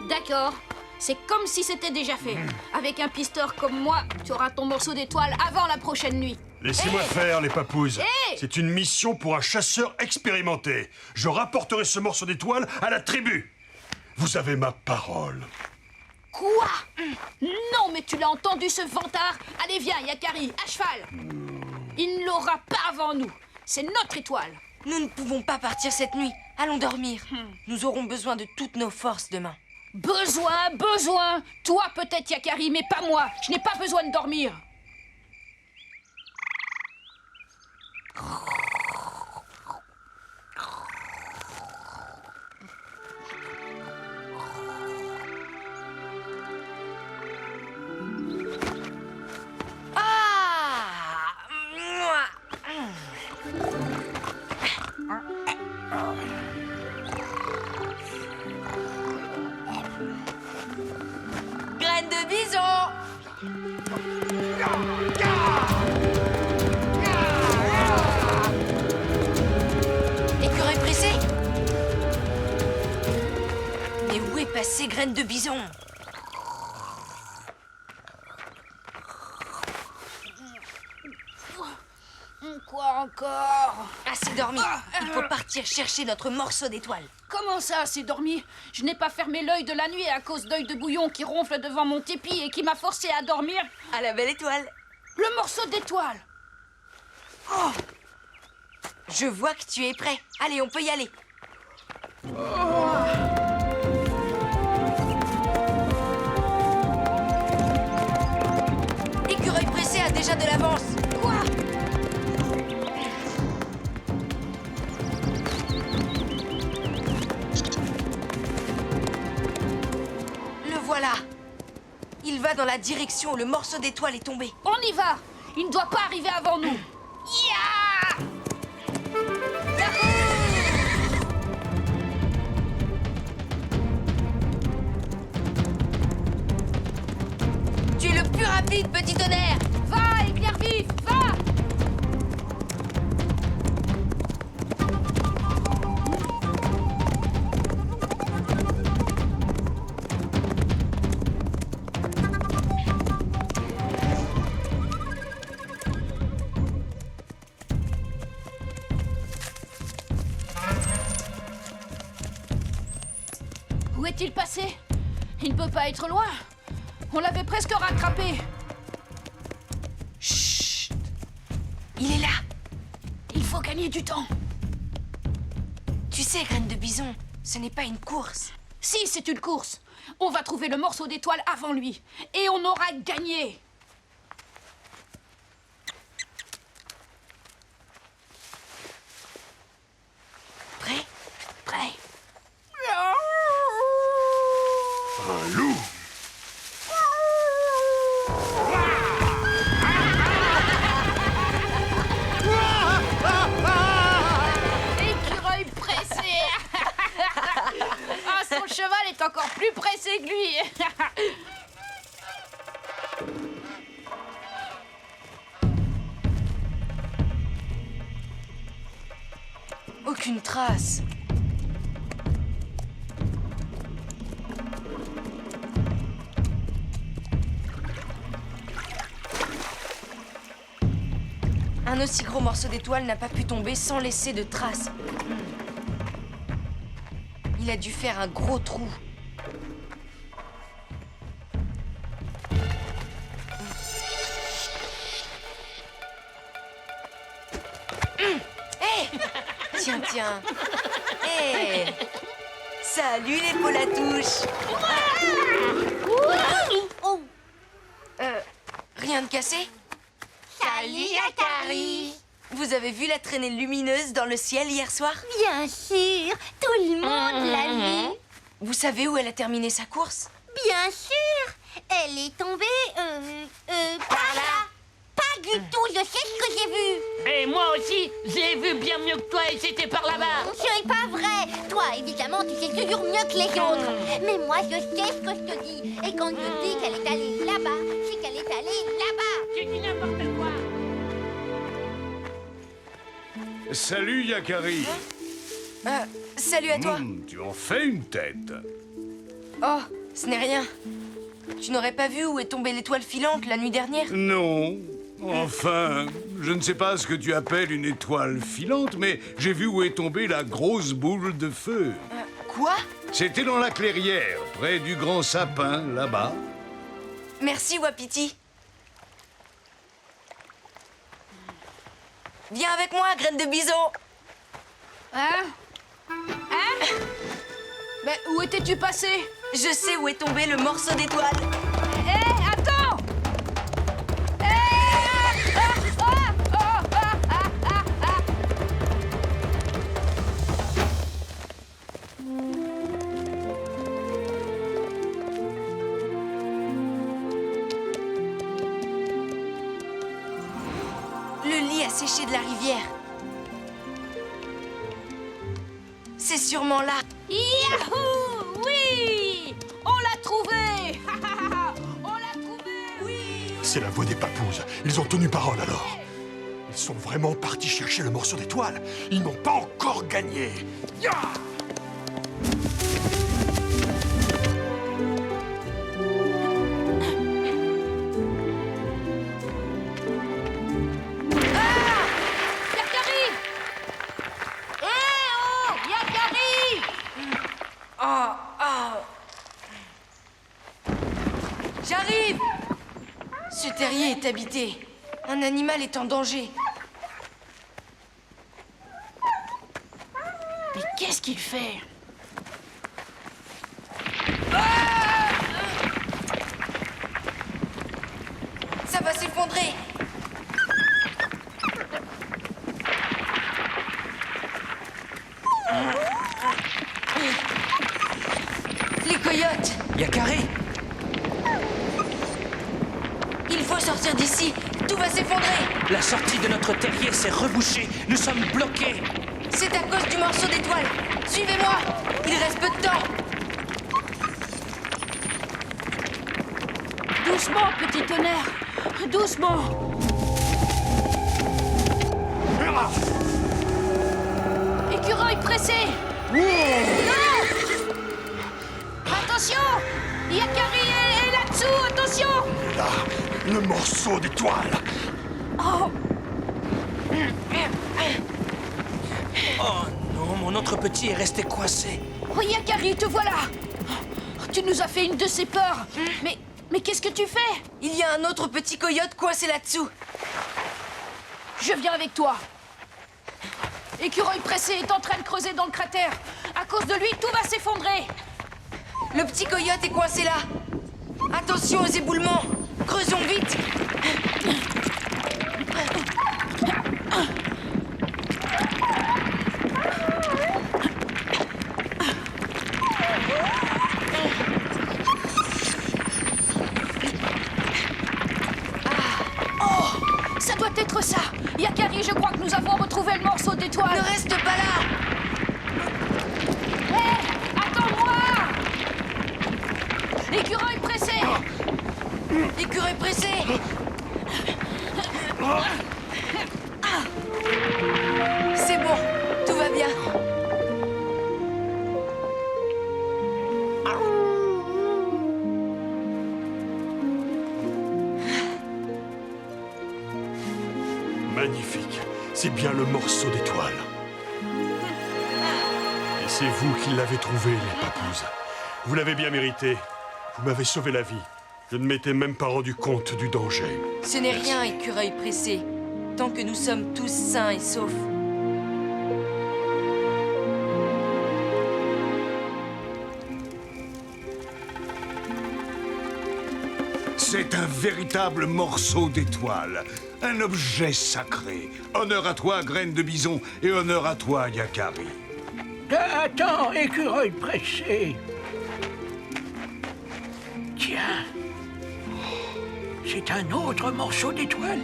D'accord. C'est comme si c'était déjà fait. Avec un pisteur comme moi, tu auras ton morceau d'étoile avant la prochaine nuit. Laissez-moi faire, les papouses. Hey. C'est une mission pour un chasseur expérimenté. Je rapporterai ce morceau d'étoile à la tribu. Vous avez ma parole. Quoi? Non, mais tu l'as entendu, ce vantard? Allez, viens, Yakari, à cheval. Il ne l'aura pas avant nous. C'est notre étoile. Nous ne pouvons pas partir cette nuit. Allons dormir. Nous aurons besoin de toutes nos forces demain. Besoin. Toi, peut-être, Yakari, mais pas moi. Je n'ai pas besoin de dormir. Graine de Bison! Écureuil pressé? Mais où est passée Graine de Bison? Quoi encore? Assez dormi. Il faut partir chercher notre morceau d'étoile. Comment ça, c'est dormi? Je n'ai pas fermé l'œil de la nuit à cause d'œil de bouillon qui ronfle devant mon tépi et qui m'a forcé à dormir. À la belle étoile. Le morceau d'étoile. Oh. Je vois que tu es prêt. Allez, on peut y aller. Écureuil pressé a déjà de l'avance. Quoi? Le voilà. Il va dans la direction où le morceau d'étoile est tombé. On y va. Il ne doit pas arriver avant nous. Ya! Tu es le plus rapide, petit tonnerre. Va, éclair vif, va! Où est-il passé? Il ne peut pas être loin. On l'avait presque rattrapé. Chut! Il est là. Il faut gagner du temps. Tu sais, Graine de Bison, ce n'est pas une course. Si, c'est une course. On va trouver le morceau d'étoile avant lui. Et on aura gagné. Prêt? Prêt. Un loup. Écureuil pressé. Ah, son cheval est encore plus pressé que lui. Aucune trace. Un aussi gros morceau d'étoile n'a pas pu tomber sans laisser de traces. Il a dû faire un gros trou. Hé! Tiens. Hé! Salut les polatouches! Rien de cassé? Salut, Yakari. Vous avez vu la traînée lumineuse dans le ciel hier soir? Bien sûr, tout le monde l'a vu. Vous savez où elle a terminé sa course? Bien sûr, elle est tombée, par là. Pas du tout, je sais ce que j'ai vu. Et moi aussi, j'ai vu bien mieux que toi et c'était par là-bas. Ce n'est pas vrai. Toi, évidemment, tu sais toujours mieux que les autres. Mais moi, je sais ce que je te dis. Et quand je dis qu'elle est allée là-bas, c'est qu'elle Elle est allée là-bas. Tu dis n'importe quoi. Salut, Yakari. Salut à toi. Tu en fais une tête. Oh, ce n'est rien. Tu n'aurais pas vu où est tombée l'étoile filante la nuit dernière? Non. Enfin, je ne sais pas ce que tu appelles une étoile filante, mais j'ai vu où est tombée la grosse boule de feu. Quoi? C'était dans la clairière, près du grand sapin, là-bas. Merci, Wapiti. Viens avec moi, graine de bison. Hein? Mais où étais-tu passé? Je sais où est tombé le morceau d'étoile. Hé, attends! Le lit a séché de la rivière. C'est sûrement là. Yahoo! Oui! On l'a trouvé! On l'a trouvé! Oui! C'est la voix des papouses. Ils ont tenu parole alors. Ils sont vraiment partis chercher le morceau d'étoile. Ils n'ont pas encore gagné. Ya! Yakari! Oh! Yakari! J'arrive! Ce terrier est habité. Un animal est en danger. Mais qu'est-ce qu'il fait? Ça va s'effondrer. Les coyotes! Yakari! Il faut sortir d'ici. Tout va s'effondrer. La sortie de notre terrier s'est rebouchée. Nous sommes bloqués. C'est à cause du morceau d'étoile. Suivez-moi. Il reste peu de temps. Doucement, petit tonnerre. Doucement. Écureuil pressé. Non! Attention! Yakari est là-dessous, attention! Là, le morceau d'étoile. Oh! Oh non, mon autre petit est resté coincé. Oh, Yakari, te voilà! Tu nous as fait une de ces peurs. Mais qu'est-ce que tu fais? Il y a un autre petit coyote coincé là-dessous. Je viens avec toi. Écureuil pressé est en train de creuser dans le cratère. À cause de lui, tout va s'effondrer. Le petit coyote est coincé là. Attention aux éboulements. Creusons vite. Oh, ça doit être ça. Yakari, je crois que nous avons retrouvé le morceau d'étoile. Ne reste pas là. Hé, attends-moi! Écureuil pressé! Écureuil pressé. C'est bon, tout va bien. Magnifique. C'est bien le morceau d'étoile. Et c'est vous qui l'avez trouvé, les papouses. Vous l'avez bien mérité. Vous m'avez sauvé la vie. Je ne m'étais même pas rendu compte du danger. Ce n'est rien, écureuil pressé. Tant que nous sommes tous sains et saufs. C'est un véritable morceau d'étoile. Un objet sacré. Honneur à toi, graine de bison, et honneur à toi, Yakari. Attends, écureuil pressé. Tiens. C'est un autre morceau d'étoile.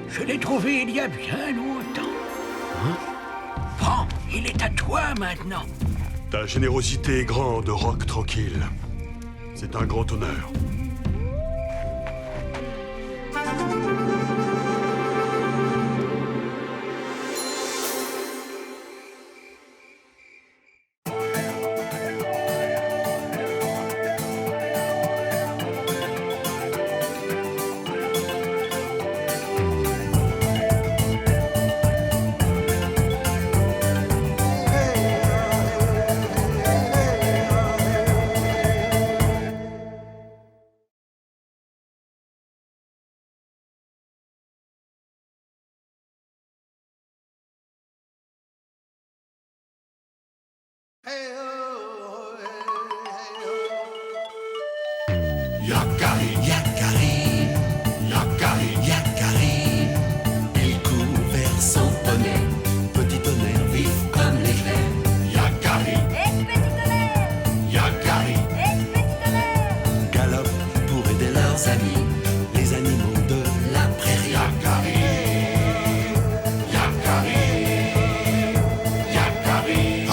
Je l'ai trouvé il y a bien longtemps. Prends, il est à toi maintenant. Ta générosité est grande, Roc tranquille. C'est un grand honneur. Yakari, Yakari, Yakari, Yakari. Il court vers son poney, petit tonnerre vif comme l'éclair. Yakari, Yakari, galope pour aider leurs amis, les animaux de la prairie. Yakari, Yakari, Yakari. Oh.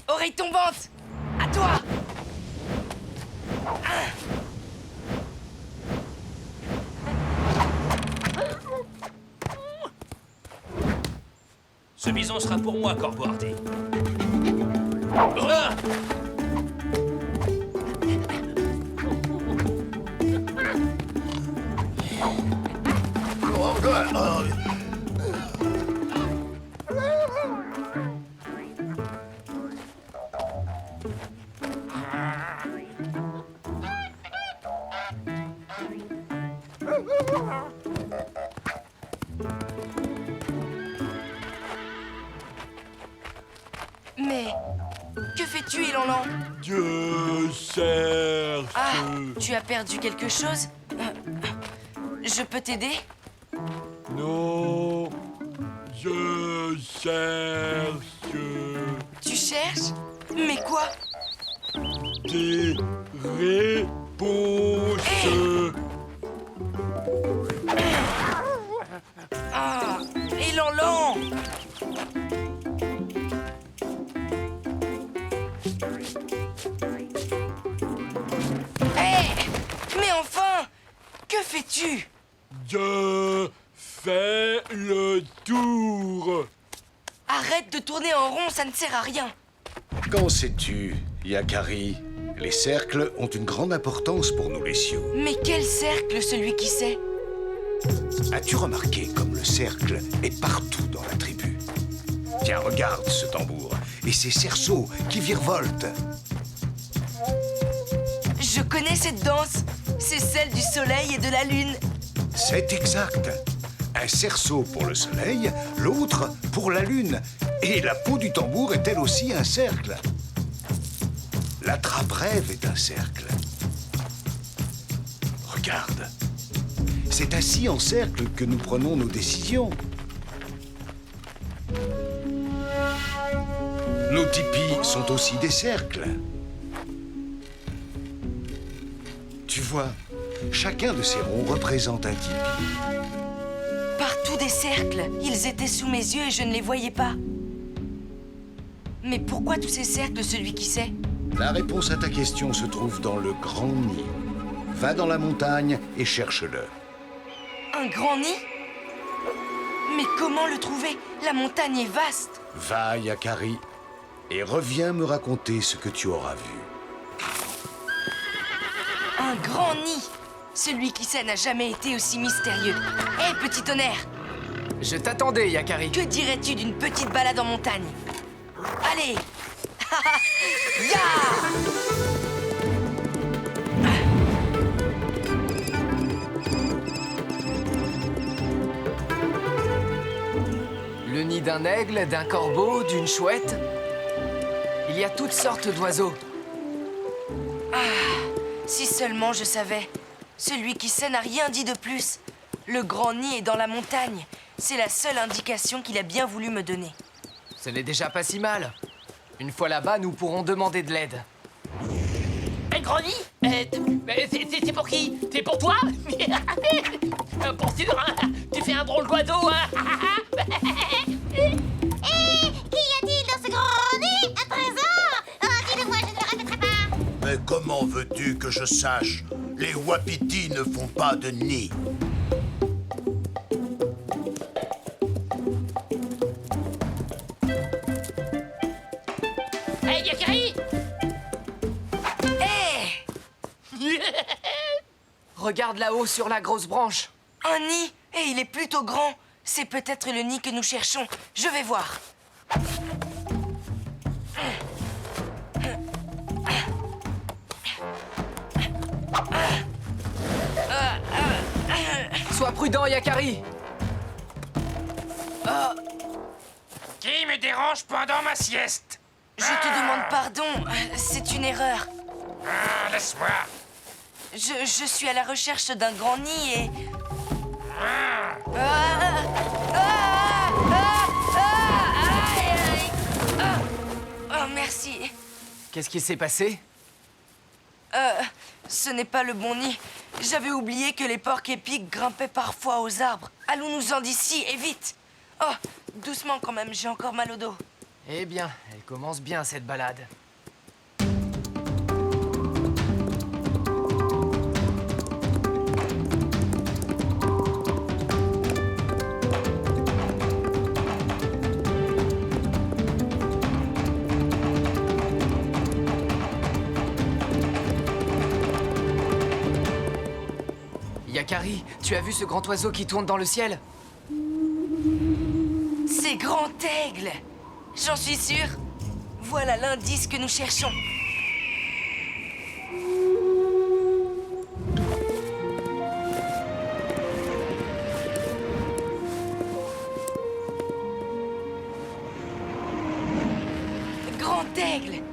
Oreille tombante! À toi! Ce bison sera pour moi, Corbeau Hardy. Mais que fais-tu, Élan? Je cherche. Ah, tu as perdu quelque chose? Je peux t'aider? Non, je cherche Tu cherches? Mais quoi? des réponses. Ah, Élan! Hé! Mais enfin! Que fais-tu? Je fais le tour. Arrête de tourner en rond, ça ne sert à rien. Qu'en sais-tu, Yakari? Les cercles ont une grande importance pour nous, les Sioux. Mais quel cercle, celui qui sait? As-tu remarqué comme le cercle est partout dans la tribu? Tiens, regarde ce tambour et ces cerceaux qui virevoltent. Je connais cette danse. C'est celle du soleil et de la lune. C'est exact. Un cerceau pour le soleil, l'autre pour la lune. Et la peau du tambour est elle aussi un cercle. La trappe-rêve est un cercle. Regarde. C'est assis en cercle que nous prenons nos décisions. Nos tipis sont aussi des cercles. Tu vois, chacun de ces ronds représente un tipi. Partout des cercles. Ils étaient sous mes yeux et je ne les voyais pas. Mais pourquoi tous ces cercles, celui qui sait? La réponse à ta question se trouve dans le grand nid. Va dans la montagne et cherche-le. Un grand nid? Mais comment le trouver? La montagne est vaste. Va, Yakari, et reviens me raconter ce que tu auras vu. Un grand nid. Celui qui sait n'a jamais été aussi mystérieux. Hé, petit tonnerre! Je t'attendais, Yakari. Que dirais-tu d'une petite balade en montagne? Allez! Ya! Le nid d'un aigle, d'un corbeau, d'une chouette. Il y a toutes sortes d'oiseaux. Si seulement je savais. Celui qui sait n'a rien dit de plus. Le grand nid est dans la montagne. C'est la seule indication qu'il a bien voulu me donner. Ce n'est déjà pas si mal. Une fois là-bas, nous pourrons demander de l'aide. Un grand nid C'est pour qui? C'est pour toi? Pour sûr, hein? Tu fais un drôle d'oiseau, hein? Qu'y a-t-il dans ce grand nid? Un trésor? Oh, dis-le-moi, je ne le répéterai pas. Mais comment veux-tu que je sache? Les wapitis ne font pas de nid. Hey, Yakari! Regarde là-haut sur la grosse branche. Un nid? Et il est plutôt grand. C'est peut-être le nid que nous cherchons. Je vais voir. Sois prudent, Yakari. Qui me dérange pendant ma sieste? Je te demande pardon. C'est une erreur. Ah, laisse-moi. Je suis à la recherche d'un grand nid et... Oh, merci. Qu'est-ce qui s'est passé? Ce n'est pas le bon nid. J'avais oublié que les porcs épics grimpaient parfois aux arbres. Allons-nous-en d'ici et vite. Oh, doucement quand même, j'ai encore mal au dos. Eh bien, elle commence bien cette balade. Yakari, tu as vu ce grand oiseau qui tourne dans le ciel? C'est Grand Aigle. J'en suis sûre. Voilà l'indice que nous cherchons. Grand Aigle.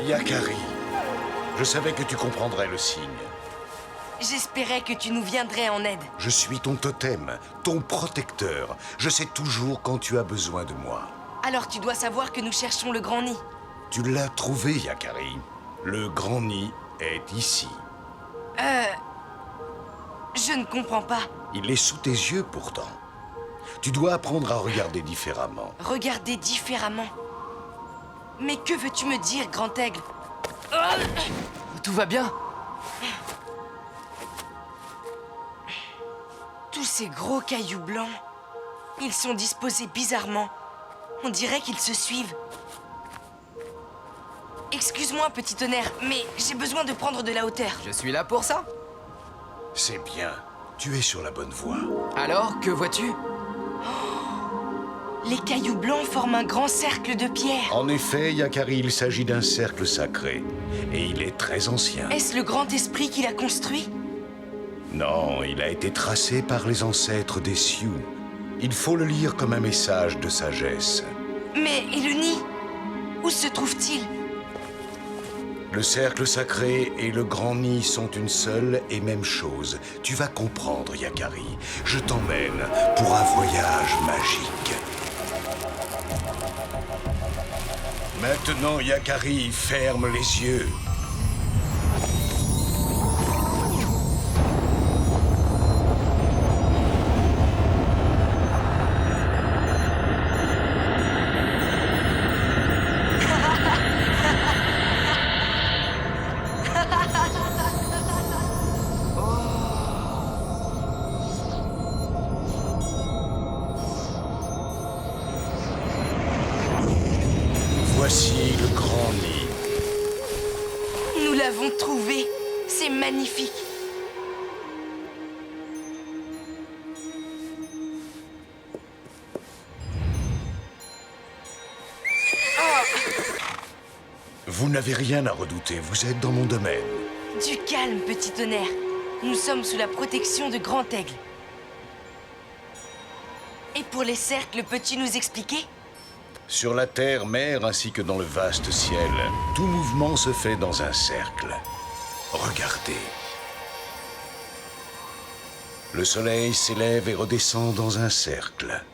Yakari, je savais que tu comprendrais le signe. J'espérais que tu nous viendrais en aide. Je suis ton totem, ton protecteur. Je sais toujours quand tu as besoin de moi. Alors tu dois savoir que nous cherchons le grand nid. Tu l'as trouvé, Yakari. Le grand nid est ici. Je ne comprends pas. Il est sous tes yeux pourtant. Tu dois apprendre à regarder différemment. Regarder différemment. Mais que veux-tu me dire, Grand Aigle? Tout va bien? Tous ces gros cailloux blancs, ils sont disposés bizarrement. On dirait qu'ils se suivent. Excuse-moi, petit tonnerre, mais j'ai besoin de prendre de la hauteur. Je suis là pour ça. C'est bien. Tu es sur la bonne voie. Alors, que vois-tu? Les cailloux blancs forment un grand cercle de pierre. En effet, Yakari, il s'agit d'un cercle sacré. Et il est très ancien. Est-ce le grand esprit qui l'a construit? Non, il a été tracé par les ancêtres des Sioux. Il faut le lire comme un message de sagesse. Mais et le nid? Où se trouve-t-il? Le cercle sacré et le grand nid sont une seule et même chose. Tu vas comprendre, Yakari. Je t'emmène pour un voyage magique. Maintenant, Yakari, ferme les yeux. Voici le grand nid. Nous l'avons trouvé. C'est magnifique. Vous n'avez rien à redouter, vous êtes dans mon domaine. Du calme, petit tonnerre. Nous sommes sous la protection de Grand Aigle. Et pour les cercles, peux-tu nous expliquer? Sur la terre, mer, ainsi que dans le vaste ciel, tout mouvement se fait dans un cercle. Regardez. Le soleil s'élève et redescend dans un cercle.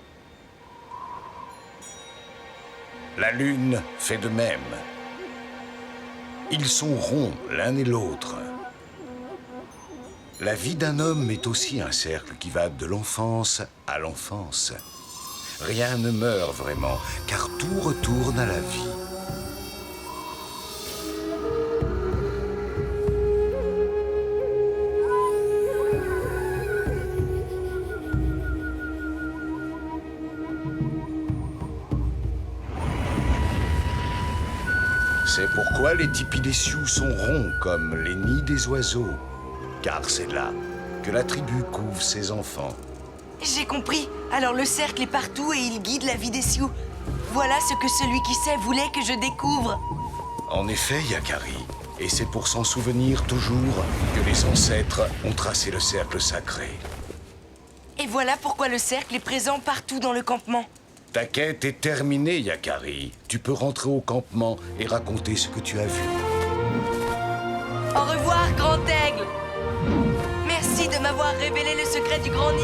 La lune fait de même. Ils sont ronds l'un et l'autre. La vie d'un homme est aussi un cercle qui va de l'enfance à l'enfance. Rien ne meurt vraiment, car tout retourne à la vie. C'est pourquoi les tipis des Sioux sont ronds comme les nids des oiseaux. Car c'est là que la tribu couve ses enfants. J'ai compris. Alors le cercle est partout et il guide la vie des Sioux. Voilà ce que celui qui sait voulait que je découvre. En effet, Yakari. Et c'est pour s'en souvenir toujours que les ancêtres ont tracé le cercle sacré. Et voilà pourquoi le cercle est présent partout dans le campement. Ta quête est terminée, Yakari. Tu peux rentrer au campement et raconter ce que tu as vu. Au revoir, Grand Aigle. Merci de m'avoir révélé le secret du Grand Nid.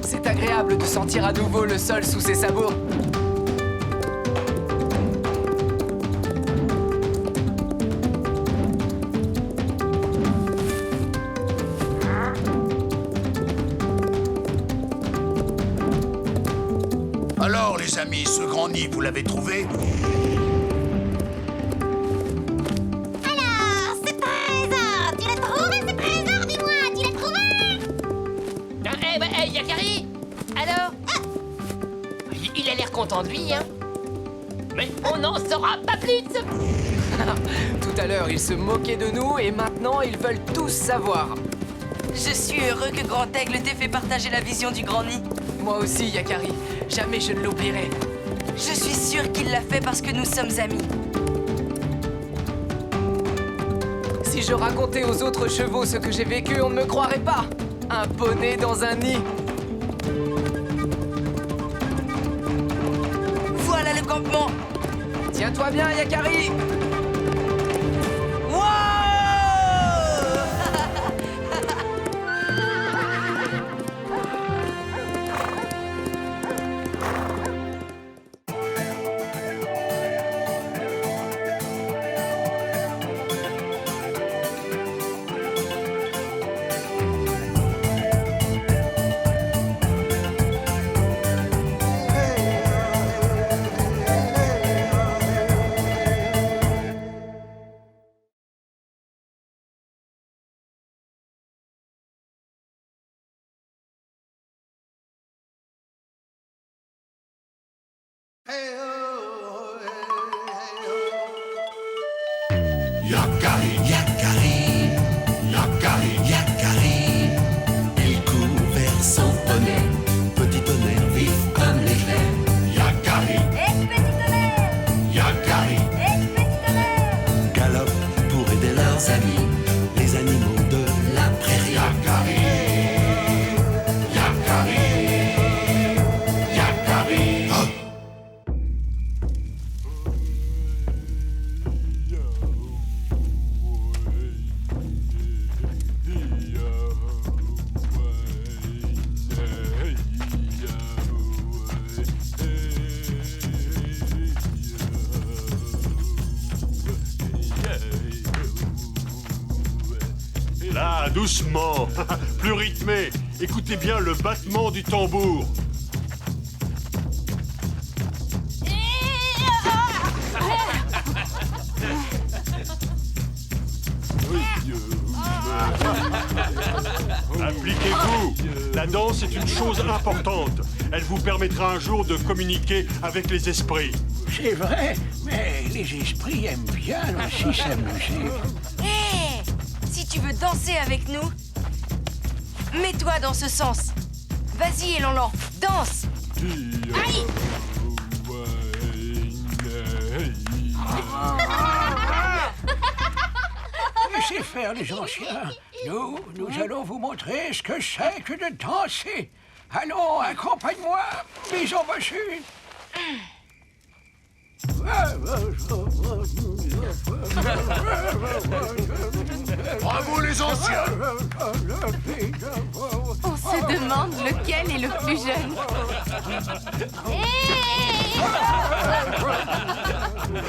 C'est agréable de sentir à nouveau le sol sous ses sabots. Alors, les amis, ce grand nid, vous l'avez trouvé? Alors, ce trésor, tu l'as trouvé ce trésor, dis-moi, tu l'as trouvé? Hey, Yakari. Alors Il a l'air content de lui, hein. Mais on n'en saura pas plus. Tout à l'heure, ils se moquaient de nous et maintenant, ils veulent tous savoir. Je suis heureux que Grand Aigle t'ait fait partager la vision du Grand Nid. Moi aussi, Yakari. Jamais je ne l'oublierai. Je suis sûre qu'il l'a fait parce que nous sommes amis. Si je racontais aux autres chevaux ce que j'ai vécu, on ne me croirait pas. Un poney dans un nid. Voilà le campement. Tiens-toi bien, Yakari. Yakari, Yakari, Yakari, Yakari. Il court vers son poney, petit tonnerre vif comme l'éclair. Yakari, Petit tonnerre, Yakari, petit tonnerre. galope pour aider leurs amis, les animaux de la prairie. Yakari, Yakari, Yakari. Oh. Là, doucement, plus rythmé. Écoutez bien le battement du tambour. Appliquez-vous. La danse est une chose importante. Elle vous permettra un jour de communiquer avec les esprits. C'est vrai, mais les esprits aiment bien aussi s'amuser. Hé! Si tu veux danser avec nous, mets-toi dans ce sens. Vas-y, Élanlan, danse! Aïe! Laissez faire les anciens. Nous allons vous montrer ce que c'est que de danser. Allons, accompagne-moi, bison bossu. Bravo les anciens. On se demande lequel est le plus jeune.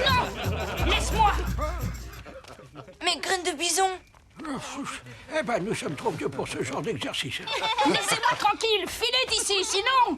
Non! Laisse-moi! Mais graine de bison! Eh ben, nous sommes trop vieux pour ce genre d'exercice. Laissez-moi tranquille! Filez d'ici, sinon...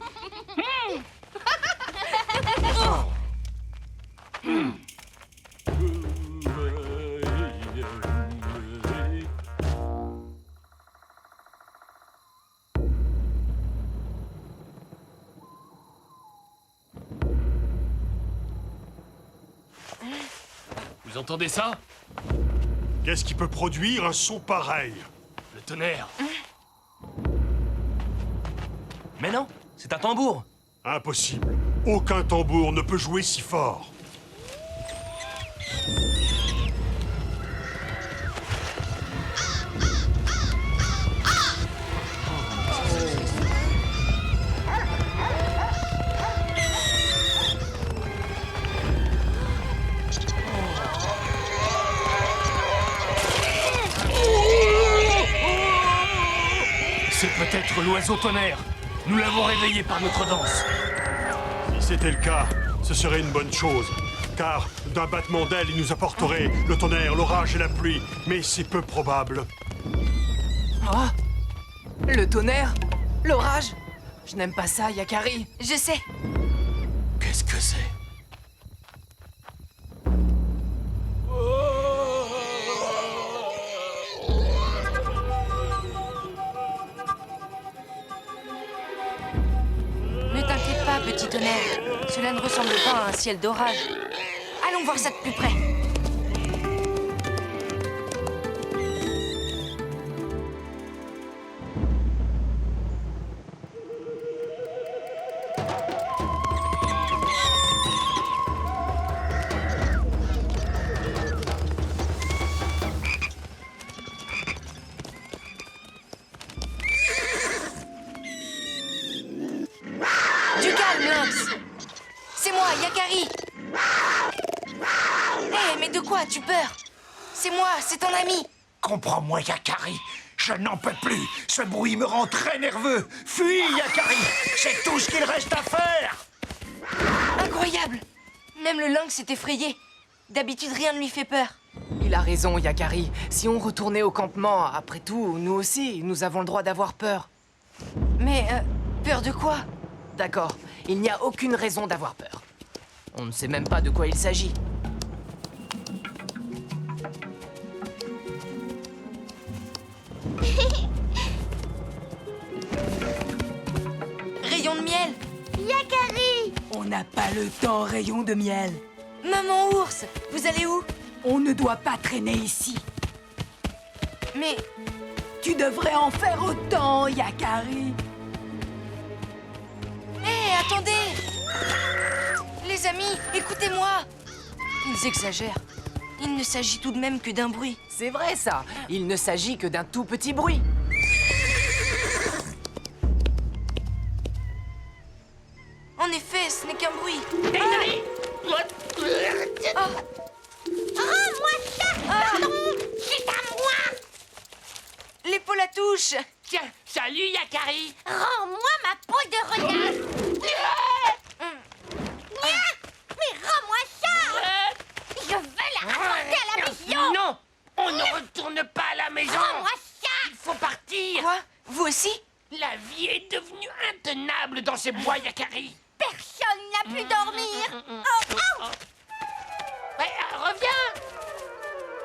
Vous entendez ça? Qu'est-ce qui peut produire un son pareil? Le tonnerre. Mais non, c'est un tambour. Impossible. Aucun tambour ne peut jouer si fort. C'est peut-être l'oiseau tonnerre. Nous l'avons réveillé par notre danse. Si c'était le cas, ce serait une bonne chose. Car d'un battement d'ailes, il nous apporterait le tonnerre, l'orage et la pluie. Mais c'est peu probable. Oh! Le tonnerre? L'orage? Je n'aime pas ça, Yakari. Je sais. Qu'est-ce que c'est? Ne t'inquiète pas, petit tonnerre. Cela ne ressemble pas à un ciel d'orage. Allons voir ça de plus près. Du calme, Lynx. C'est moi, Yakari. Hé, mais de quoi as-tu peur? C'est moi, c'est ton ami. Comprends-moi, Yakari. Je n'en peux plus. Ce bruit me rend très nerveux. Fuis, Yakari. C'est tout ce qu'il reste à faire. Incroyable. Même le lynx est effrayé. D'habitude, rien ne lui fait peur. Il a raison, Yakari. Si on retournait au campement, après tout, nous aussi, nous avons le droit d'avoir peur. Mais, peur de quoi? D'accord, il n'y a aucune raison d'avoir peur. On ne sait même pas de quoi il s'agit. Rayon de miel. Yakari! On n'a pas le temps, rayon de miel. Maman ours, vous allez où? On ne doit pas traîner ici. Mais Tu devrais en faire autant, Yakari. hé, attendez! Les amis, écoutez-moi! Ils exagèrent. Il ne s'agit tout de même que d'un bruit. C'est vrai ça, il ne s'agit que d'un tout petit bruit. En effet, ce n'est qu'un bruit. Rends-moi ça! Pardon! C'est à moi! L'épaule à touche! Tiens, salut Yakari. Rends-moi ma peau de renard! Mais rends-moi ça! Je veux la rapporter à la maison! Non, on ne retourne pas à la maison. Rends-moi ça! Il faut partir. Quoi? Vous aussi? La vie est devenue intenable dans ces bois, Yakari. Personne n'a pu dormir! Oh, oh! Ouais, reviens.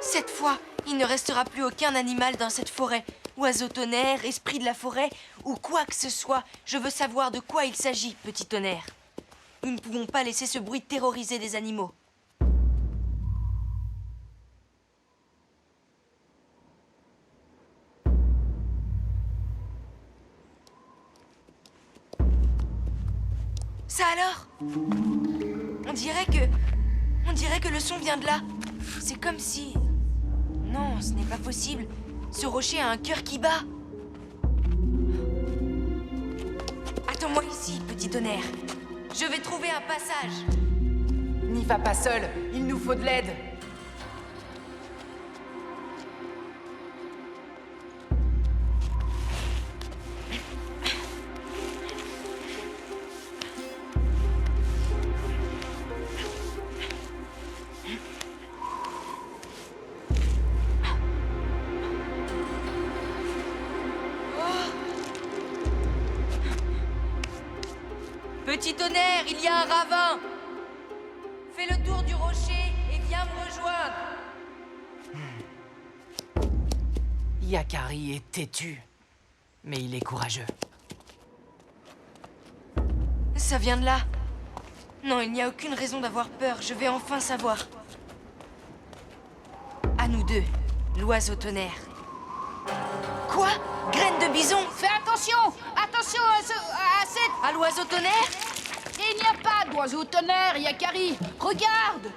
Cette fois, il ne restera plus aucun animal dans cette forêt. Oiseau tonnerre, esprit de la forêt, ou quoi que ce soit. Je veux savoir de quoi il s'agit, petit tonnerre. Nous ne pouvons pas laisser ce bruit terroriser des animaux. Ça alors? On dirait que le son vient de là. C'est comme si... Non, ce n'est pas possible. Ce rocher a un cœur qui bat. Attends-moi ici, petit tonnerre. Je vais trouver un passage. N'y va pas seul, il nous faut de l'aide. Petit Tonnerre, il y a un ravin. Fais le tour du rocher et viens me rejoindre. Yakari est têtu, mais il est courageux. Ça vient de là. Non, il n'y a aucune raison d'avoir peur. Je vais enfin savoir. À nous deux, l'oiseau tonnerre. Quoi? Graine de bison? Fais attention! Attention à cette... À l'oiseau tonnerre? Il n'y a pas d'oiseau tonnerre, Yakari! Regarde!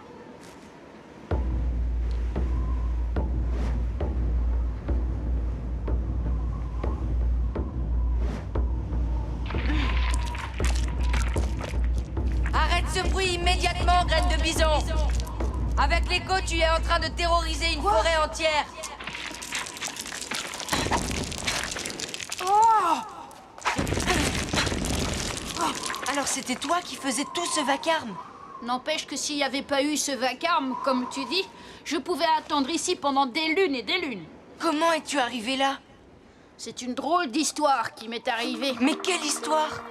Arrête ce bruit immédiatement, graine de bison! Avec l'écho, tu es en train de terroriser une forêt entière! Alors c'était toi qui faisais tout ce vacarme? N'empêche que s'il n'y avait pas eu ce vacarme, comme tu dis, je pouvais attendre ici pendant des lunes et des lunes. Comment es-tu arrivé là? C'est une drôle d'histoire qui m'est arrivée. Mais quelle histoire?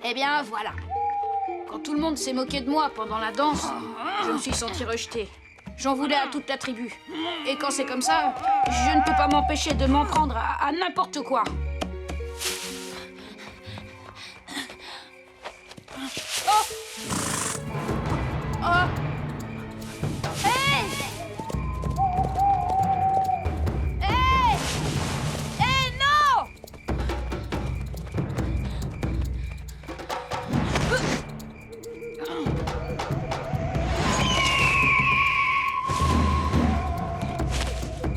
Eh bien, voilà. Quand tout le monde s'est moqué de moi pendant la danse, je me suis sentie rejetée. J'en voulais à toute la tribu. Et quand c'est comme ça, je ne peux pas m'empêcher de m'en prendre à n'importe quoi. Oh! Hey! Hey! Hey, non!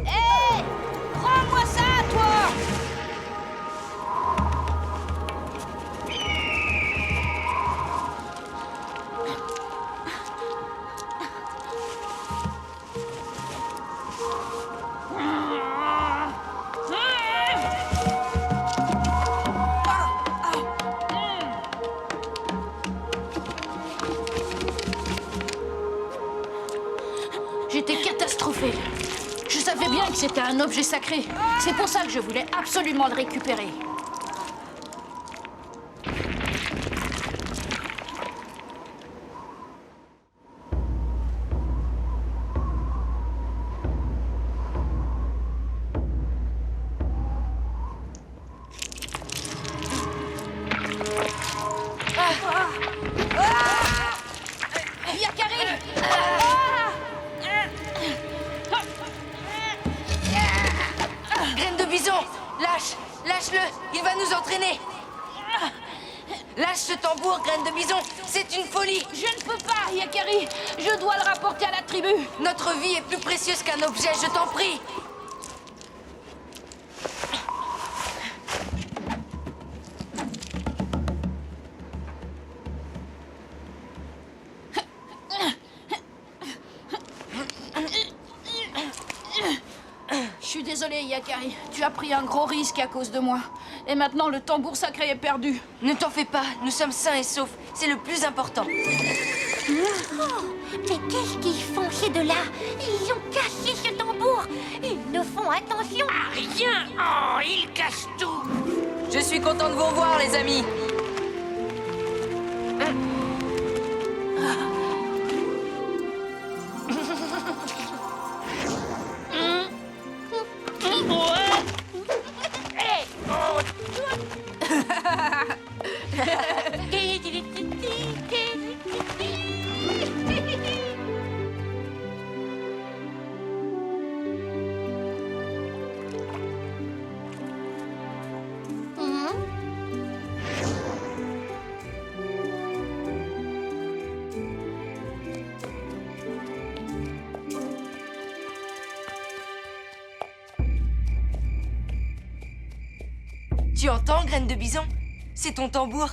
Hey! Prends-moi ça, toi! J'étais catastrophée. Je savais bien que c'était un objet sacré. C'est pour ça que je voulais absolument le récupérer. Yakari! Graine de bison! Lâche! Lâche-le! Il va nous entraîner! Lâche ce tambour, graine de bison! C'est une folie! Je ne peux pas, Yakari! Je dois le rapporter à la tribu! Notre vie est plus précieuse qu'un objet, je t'en prie! Je suis désolée, Yakari. Tu as pris un gros risque à cause de moi. Et maintenant, le tambour sacré est perdu. Ne t'en fais pas, nous sommes sains et saufs. C'est le plus important. Oh, mais qu'est-ce qu'ils font ces deux-là? Ils ont cassé ce tambour. Ils ne font attention à rien. Oh, il casse tout. Je suis content de vous revoir, les amis. Tu entends, graine de bison? C'est ton tambour.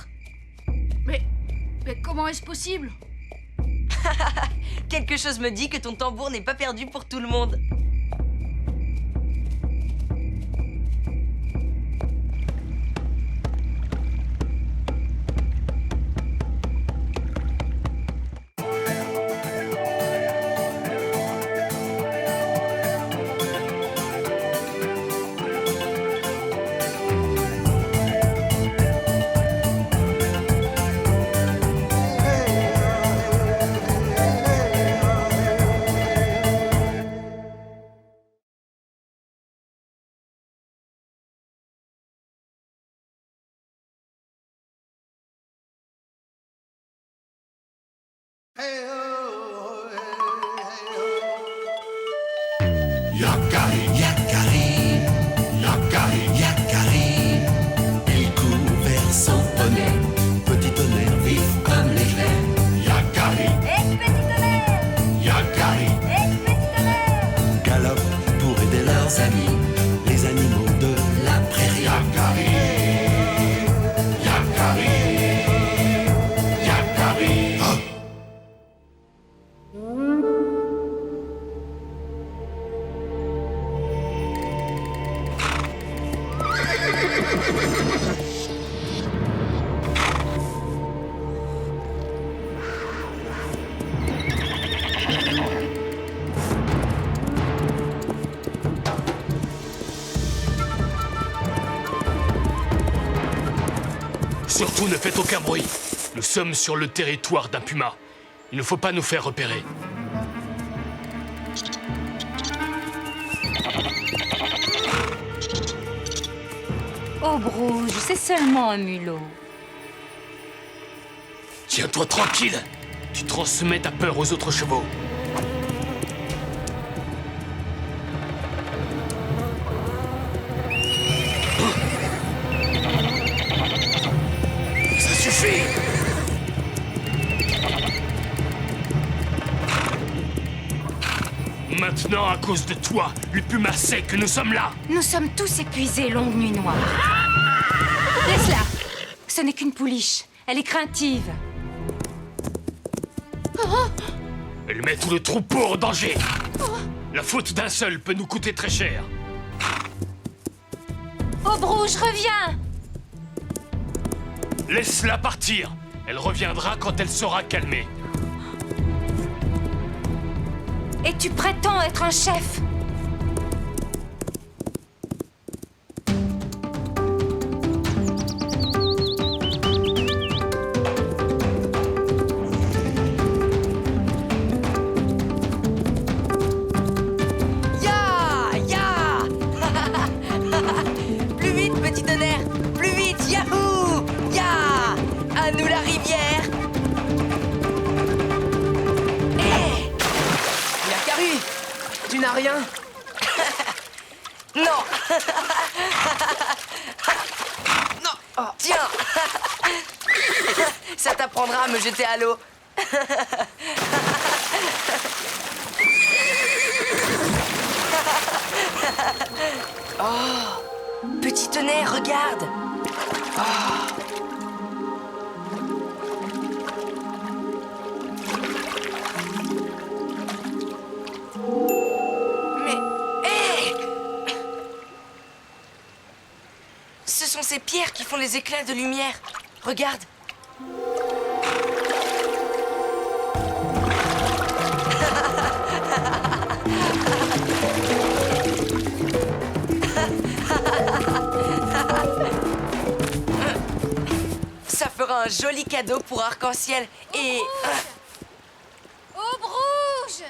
Mais comment est-ce possible? Quelque chose me dit que ton tambour n'est pas perdu pour tout le monde. Yakari, Yakari, Yakari, Yakari. Il court vers son poney. Petit tonnerre vif comme l'éclair. Yakari, Petit tonnerre, Yakari. petit tonnerre. Galope pour aider leurs amis, les animaux de la prairie. Yakari, Yakari, Yakari. Oh. Surtout ne faites aucun bruit. Nous sommes sur le territoire d'un puma. Il ne faut pas nous faire repérer. Obrouge, c'est seulement un mulot. Tiens-toi tranquille. Tu transmets ta peur aux autres chevaux. Ça suffit. Maintenant, à cause de toi, le puma sait que nous sommes là. Nous sommes tous épuisés, longue nuit noire. Laisse-la. Ce n'est qu'une pouliche. Elle est craintive. Elle met tout le troupeau en danger. La faute d'un seul peut nous coûter très cher. Obrouge, reviens. Laisse-la partir. Elle reviendra quand elle sera calmée. Et tu prétends être un chef? Ya! Ya! Plus vite, petit tonnerre! Plus vite, yahoo! Ya! À nous la rivière! Hé! Yakari, tu n'as rien? Non! Non! Tiens! Ça t'apprendra à me jeter à l'eau. Oh! Petit tonnerre, regarde! Mais... hé! Ce sont ces pierres qui font les éclats de lumière. Regarde! Ça fera un joli cadeau pour Arc-en-Ciel et... Obrouge!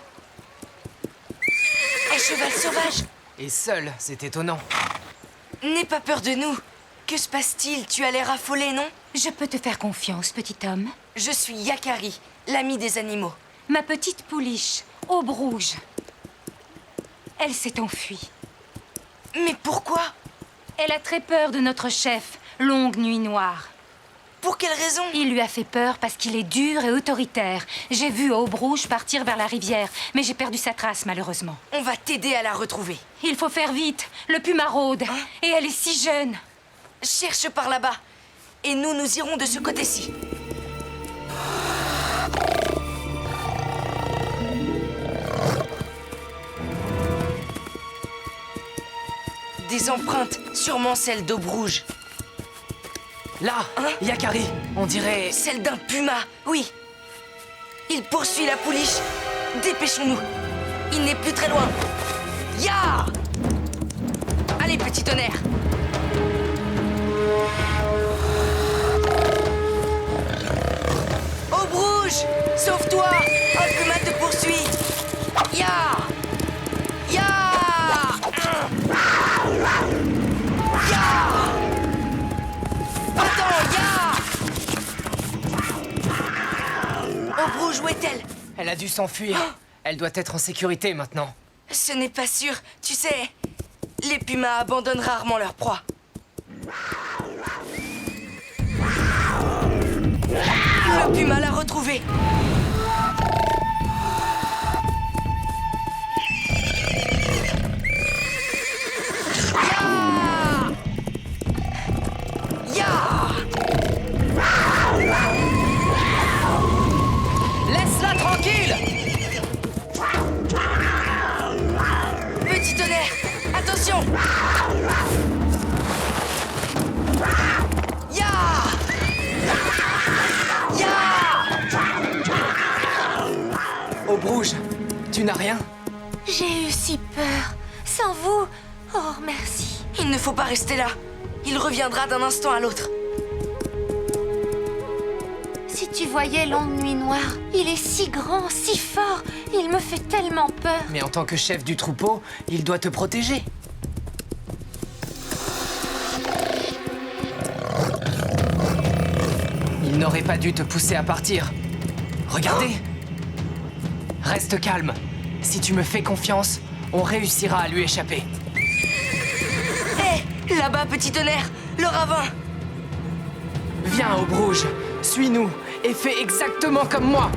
un cheval sauvage! Et seul, c'est étonnant. N'aie pas peur de nous. Que se passe-t-il? Tu as l'air affolé, non? Je peux te faire confiance, petit homme. Je suis Yakari, l'ami des animaux. Ma petite pouliche, Obrouge. Elle s'est enfuie. Mais pourquoi? Elle a très peur de notre chef, Longue Nuit Noire. Pour quelle raison? Il lui a fait peur parce qu'il est dur et autoritaire. J'ai vu Obrouge partir vers la rivière, mais j'ai perdu sa trace, malheureusement. On va t'aider à la retrouver. Il faut faire vite. Le puma rôde. Et elle est si jeune. Cherche par là-bas. Et nous irons de ce côté-ci. Des empreintes, sûrement celles d'Obrouge. Là, Yakari, on dirait... Celle d'un puma, oui. Il poursuit la pouliche. Dépêchons-nous. Il n'est plus très loin. Ya! Allez, petit tonnerre. Obrouge, sauve-toi. Un puma te poursuit. Ya! Ya! Ya! Attends, ya! Obrouge, où est-elle? Elle a dû s'enfuir. Elle doit être en sécurité maintenant. Ce n'est pas sûr. Tu sais, les pumas abandonnent rarement leur proie. Le puma l'a retrouvée. Laisse-la tranquille! Petit tonnerre, attention! Ya! Aube-Rouge, tu n'as rien? J'ai eu si peur. Sans vous. Oh, merci. Il ne faut pas rester là. Il reviendra d'un instant à l'autre. Si tu voyais Longue Nuit Noire, il est si grand, si fort, il me fait tellement peur. Mais en tant que chef du troupeau, il doit te protéger. Il n'aurait pas dû te pousser à partir. Regardez! Reste calme. Si tu me fais confiance, on réussira à lui échapper. Hé, là-bas, petit tonnerre, le ravin. Viens, Aube-Rouge, suis-nous et fais exactement comme moi.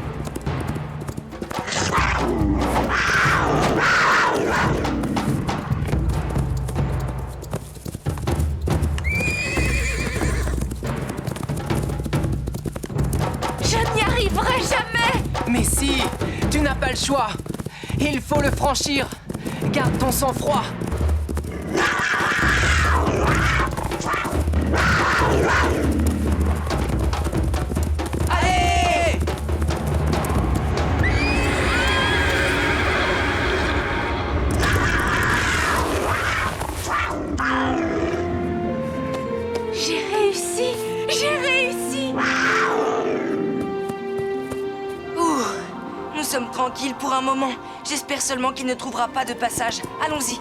Je n'y arriverai jamais! Mais si, tu n'as pas le choix. Il faut le franchir. Garde ton sang-froid. Allez! J'ai réussi! J'ai réussi! Ouh, nous sommes tranquilles pour un moment. J'espère seulement qu'il ne trouvera pas de passage. Allons-y.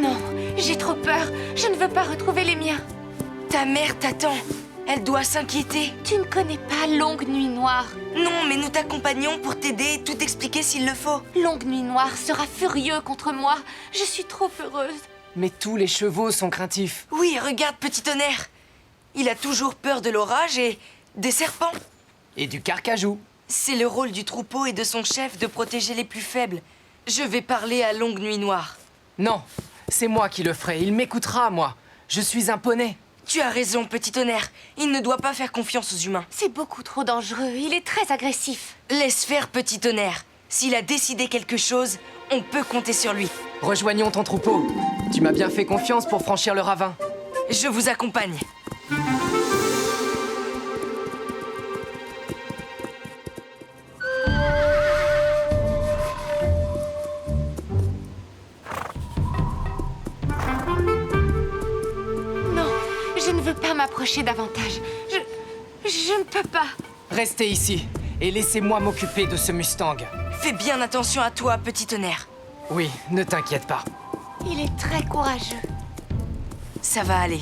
Non, j'ai trop peur. Je ne veux pas retrouver les miens. Ta mère t'attend. Elle doit s'inquiéter. Tu ne connais pas Longue Nuit Noire. Non, mais nous t'accompagnons pour t'aider et tout expliquer s'il le faut. Longue Nuit Noire sera furieux contre moi. Je suis trop heureuse. Mais tous les chevaux sont craintifs. Oui, regarde, petit tonnerre. Il a toujours peur de l'orage et des serpents. Et du carcajou. C'est le rôle du troupeau et de son chef de protéger les plus faibles. Je vais parler à Longue Nuit Noire. Non, c'est moi qui le ferai. Il m'écoutera, moi. Je suis un poney. Tu as raison, petit tonnerre. Il ne doit pas faire confiance aux humains. C'est beaucoup trop dangereux. Il est très agressif. Laisse faire, petit tonnerre. S'il a décidé quelque chose, on peut compter sur lui. Rejoignons ton troupeau. Tu m'as bien fait confiance pour franchir le ravin. Je vous accompagne. Non, je ne veux pas m'approcher davantage. Je ne peux pas. Restez ici et laissez-moi m'occuper de ce Mustang. Fais bien attention à toi, petit tonnerre. Oui, ne t'inquiète pas. Il est très courageux. Ça va aller.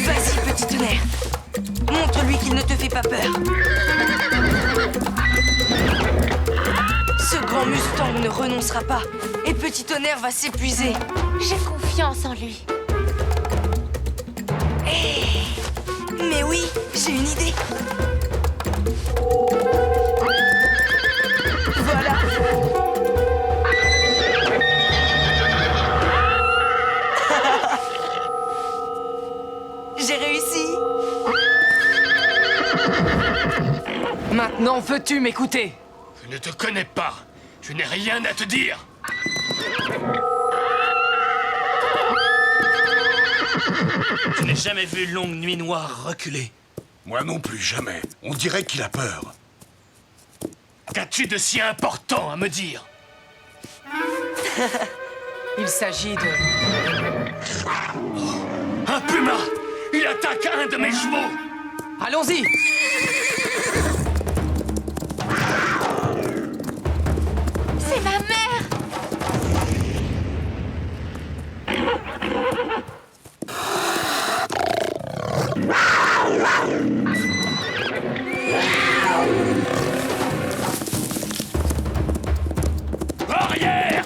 Vas-y, petit tonnerre. Montre-lui qu'il ne te fait pas peur. Ce grand Mustang ne renoncera pas. Et petit tonnerre va s'épuiser. J'ai confiance en lui. Mais oui, j'ai une idée. Voilà. J'ai réussi. Maintenant, veux-tu m'écouter? Je ne te connais pas. Je n'ai rien à te dire. Je n'ai jamais vu Longue Nuit Noire reculer. Moi non plus, jamais. On dirait qu'il a peur. Qu'as-tu de si important à me dire? Il s'agit de... Un puma! Il attaque un de mes chevaux! Allons-y! C'est ma mère! Arrière!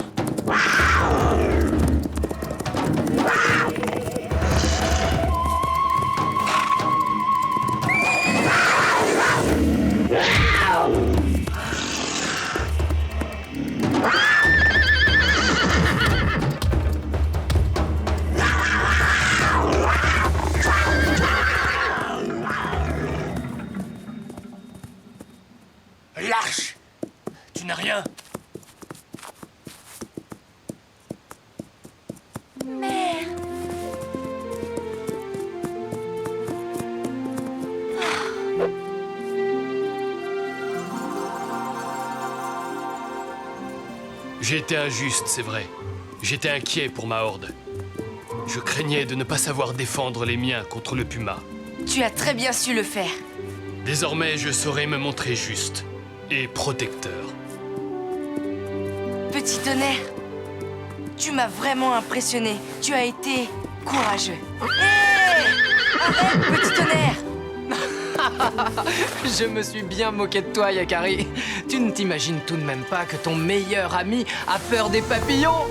Lâche! Tu n'as rien! Mère! J'ai été injuste, c'est vrai. J'étais inquiet pour ma horde. Je craignais de ne pas savoir défendre les miens contre le puma. Tu as très bien su le faire. Désormais, je saurai me montrer juste et protecteur. Petit tonnerre, tu m'as vraiment impressionné. Tu as été courageux. Hé! Arrête, petit tonnerre! Je me suis bien moqué de toi, Yakari. Tu ne t'imagines tout de même pas que ton meilleur ami a peur des papillons?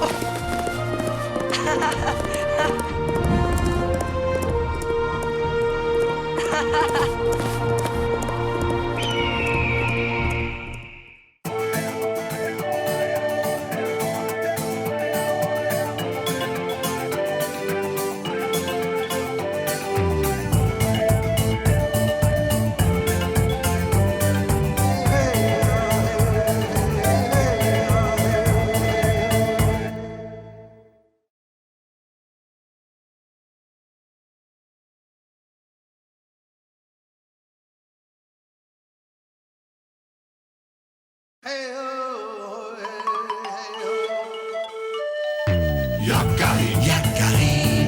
Yakari, Yakari,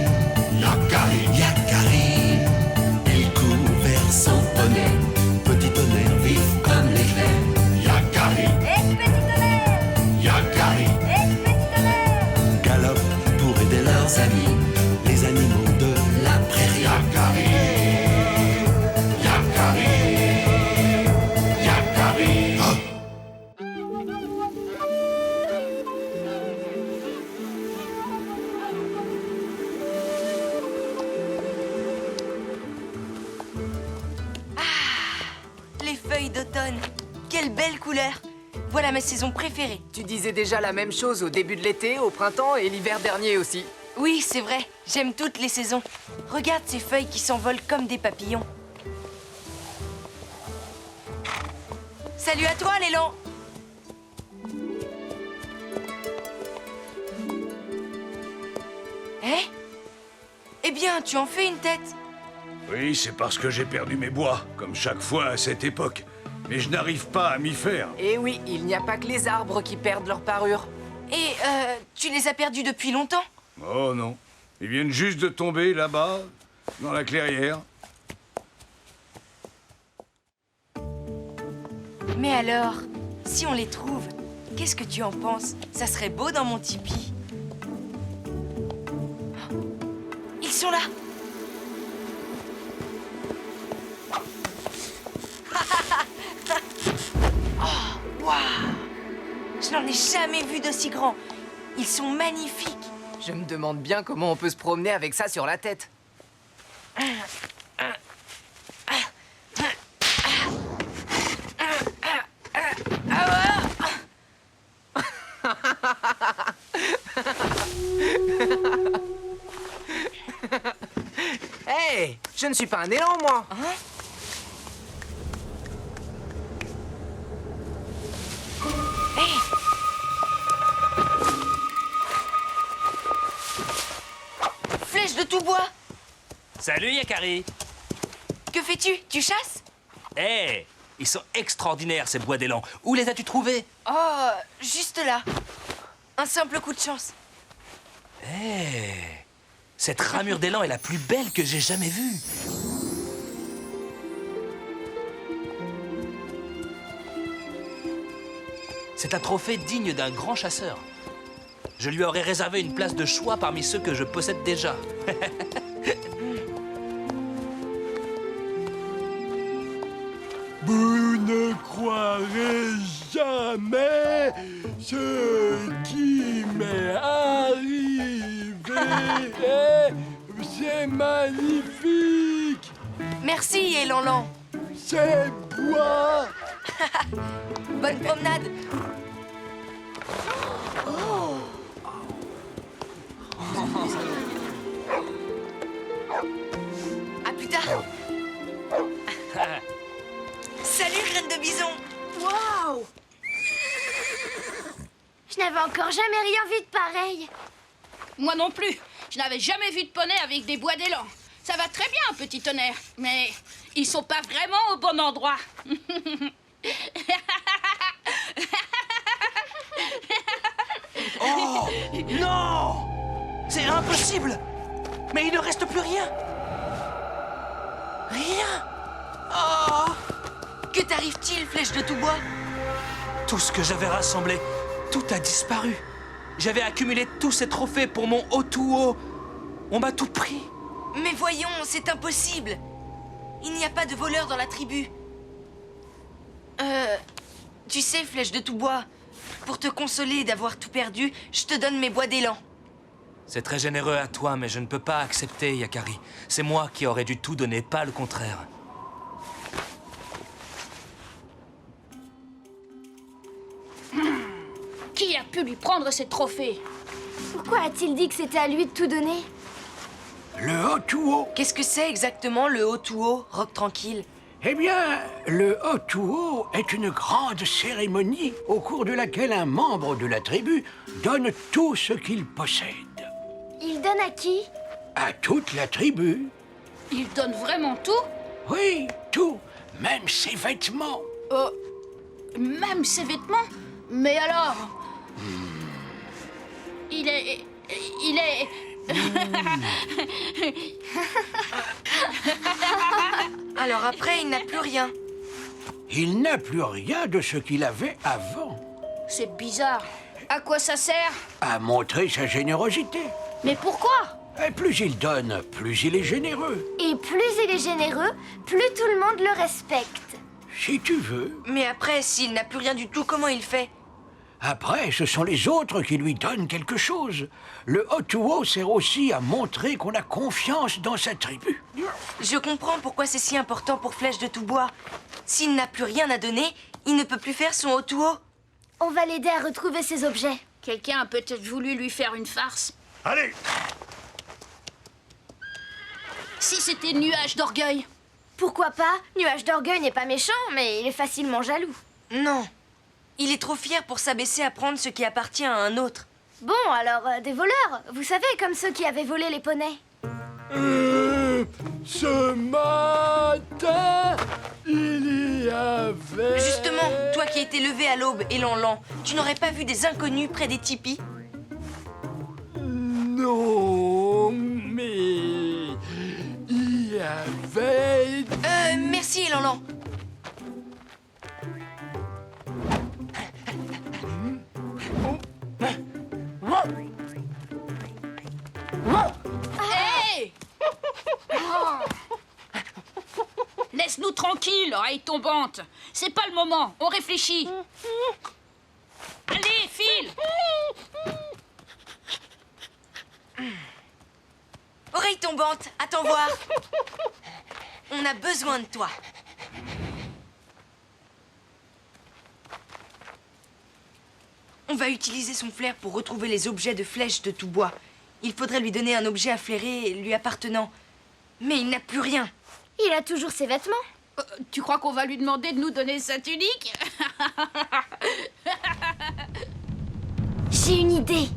Yakari, Yakari. Il court vers son poney. Petit tonnerre vif comme l'éclair. Yakari, Petit tonnerre! Yakari. Petit tonnerre! Galope pour aider leurs amis, les animaux de la prairie. Yakari, Yakari, Yakari. Oh. Les feuilles d'automne. Quelle belle couleur. Voilà ma saison préférée. Tu disais déjà la même chose au début de l'été, au printemps et l'hiver dernier aussi. Oui, c'est vrai. J'aime toutes les saisons. Regarde ces feuilles qui s'envolent comme des papillons. Salut à toi, l'élan. Eh? Eh bien, tu en fais une tête. Oui, c'est parce que j'ai perdu mes bois, comme chaque fois à cette époque. Mais je n'arrive pas à m'y faire. Et oui, il n'y a pas que les arbres qui perdent leur parure. Et, tu les as perdus depuis longtemps? Oh non, ils viennent juste de tomber là-bas, dans la clairière. Mais alors, si on les trouve, qu'est-ce que tu en penses? Ça serait beau dans mon tipi. Ils sont là! Oh, waouh! Je n'en ai jamais vu d'aussi grands. Ils sont magnifiques. Je me demande bien comment on peut se promener avec ça sur la tête. Hey, je ne suis pas un élan, moi. Hein? Hey! Flèche de tout bois. Salut Yakari. Que fais-tu? Tu chasses? Hé, Ils sont extraordinaires, ces bois d'élan. Où les as-tu trouvés? Oh, juste là. Un simple coup de chance. Hé, cette ramure d'élan est la plus belle que j'ai jamais vue. C'est un trophée digne d'un grand chasseur. Je lui aurais réservé une place de choix parmi ceux que je possède déjà. Vous ne croirez jamais ce qui m'est arrivé. C'est magnifique. Merci, Elanlan. Ces bois. Bonne promenade. À plus tard. Salut, reine de bison. Waouh! Je n'avais encore jamais rien vu de pareil. Moi non plus. Je n'avais jamais vu de poney avec des bois d'élan. Ça va très bien, petit tonnerre. Mais ils sont pas vraiment au bon endroit. Oh non! C'est impossible! Mais il ne reste plus rien! Rien! Oh! Que t'arrive-t-il, flèche de tout bois? Tout ce que j'avais rassemblé, tout a disparu. J'avais accumulé tous ces trophées pour mon Otuo. On m'a tout pris. Mais voyons, c'est impossible. Il n'y a pas de voleur dans la tribu. Tu sais, flèche de tout bois, pour te consoler d'avoir tout perdu, je te donne mes bois d'élan. C'est très généreux à toi, mais je ne peux pas accepter, Yakari. C'est moi qui aurais dû tout donner, pas le contraire. Qui a pu lui prendre ces trophées? Pourquoi a-t-il dit que c'était à lui de tout donner? Le Otuo. Qu'est-ce que c'est exactement le Otuo, roc tranquille? Eh bien, le Otuo est une grande cérémonie au cours de laquelle un membre de la tribu donne tout ce qu'il possède. Il donne à qui? À toute la tribu. Il donne vraiment tout? Oui, tout. Même ses vêtements. Même ses vêtements? Mais alors? Il est... Alors après, il n'a plus rien. Il n'a plus rien de ce qu'il avait avant. C'est bizarre. À quoi ça sert? À montrer sa générosité. Mais pourquoi? Et plus il donne, plus il est généreux. Et plus il est généreux, plus tout le monde le respecte. Si tu veux. Mais après, s'il n'a plus rien du tout, comment il fait? Après, ce sont les autres qui lui donnent quelque chose. Le Otuo sert aussi à montrer qu'on a confiance dans sa tribu. Je comprends pourquoi c'est si important pour Flèche de tout bois. S'il n'a plus rien à donner, il ne peut plus faire son Otuo. On va l'aider à retrouver ses objets. Quelqu'un a peut-être voulu lui faire une farce. Allez! Si c'était Nuage d'Orgueil? Pourquoi pas? Nuage d'Orgueil n'est pas méchant, mais il est facilement jaloux. Non. Il est trop fier pour s'abaisser à prendre ce qui appartient à un autre. Bon, alors, des voleurs. Vous savez, comme ceux qui avaient volé les poneys. Ce matin, il y avait... Justement, toi qui étais levé à l'aube et Lanlan, tu n'aurais pas vu des inconnus près des tipis? Non, mais... il y avait... Merci, Lanlan. Hey! Laisse-nous tranquilles, oreille tombante. C'est pas le moment, on réfléchit. Allez, file! Oreille tombante, attends voir. On a besoin de toi. On va utiliser son flair pour retrouver les objets de Flèche de tout bois. Il faudrait lui donner un objet à flairer lui appartenant. Mais il n'a plus rien. Il a toujours ses vêtements. Tu crois qu'on va lui demander de nous donner sa tunique? J'ai une idée.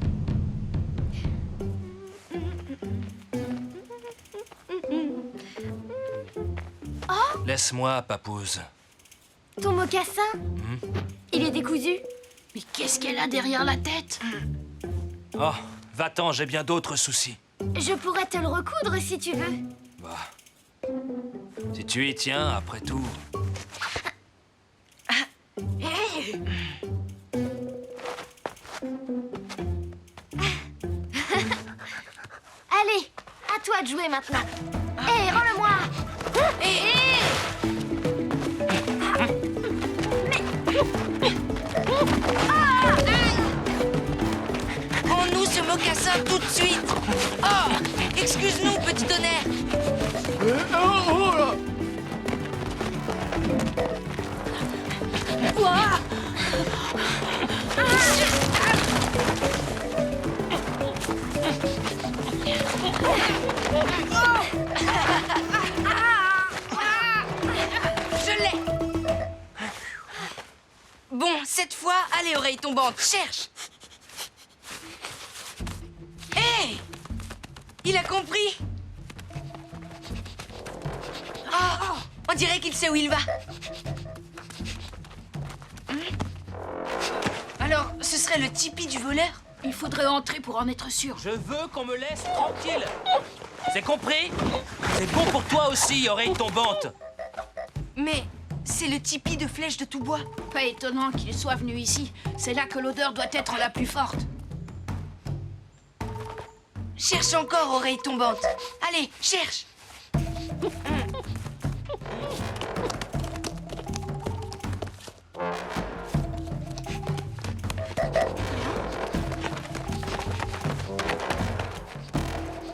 Laisse-moi, Papouze. ton mocassin, il est décousu. Mais qu'est-ce qu'elle a derrière la tête? Oh, va-t'en, j'ai bien d'autres soucis. Je pourrais te le recoudre si tu veux. Bah, si tu y tiens, après tout. Allez, à toi de jouer maintenant. Hé, rends-le-moi. Rends-nous ce mocassin tout de suite. Oh, excuse-nous, petit tonnerre. Je l'ai. Bon, cette fois, allez, oreille tombante, cherche. Hé, il a compris. Oh, on dirait qu'il sait où il va. Alors, ce serait le tipi du voleur? Il faudrait entrer pour en être sûr. Je veux qu'on me laisse tranquille. C'est compris? C'est bon pour toi aussi, oreille tombante. Mais c'est le tipi de Flèche de tout bois. Pas étonnant qu'il soit venu ici. C'est là que l'odeur doit être la plus forte. Cherche encore, oreille tombante. Allez, cherche.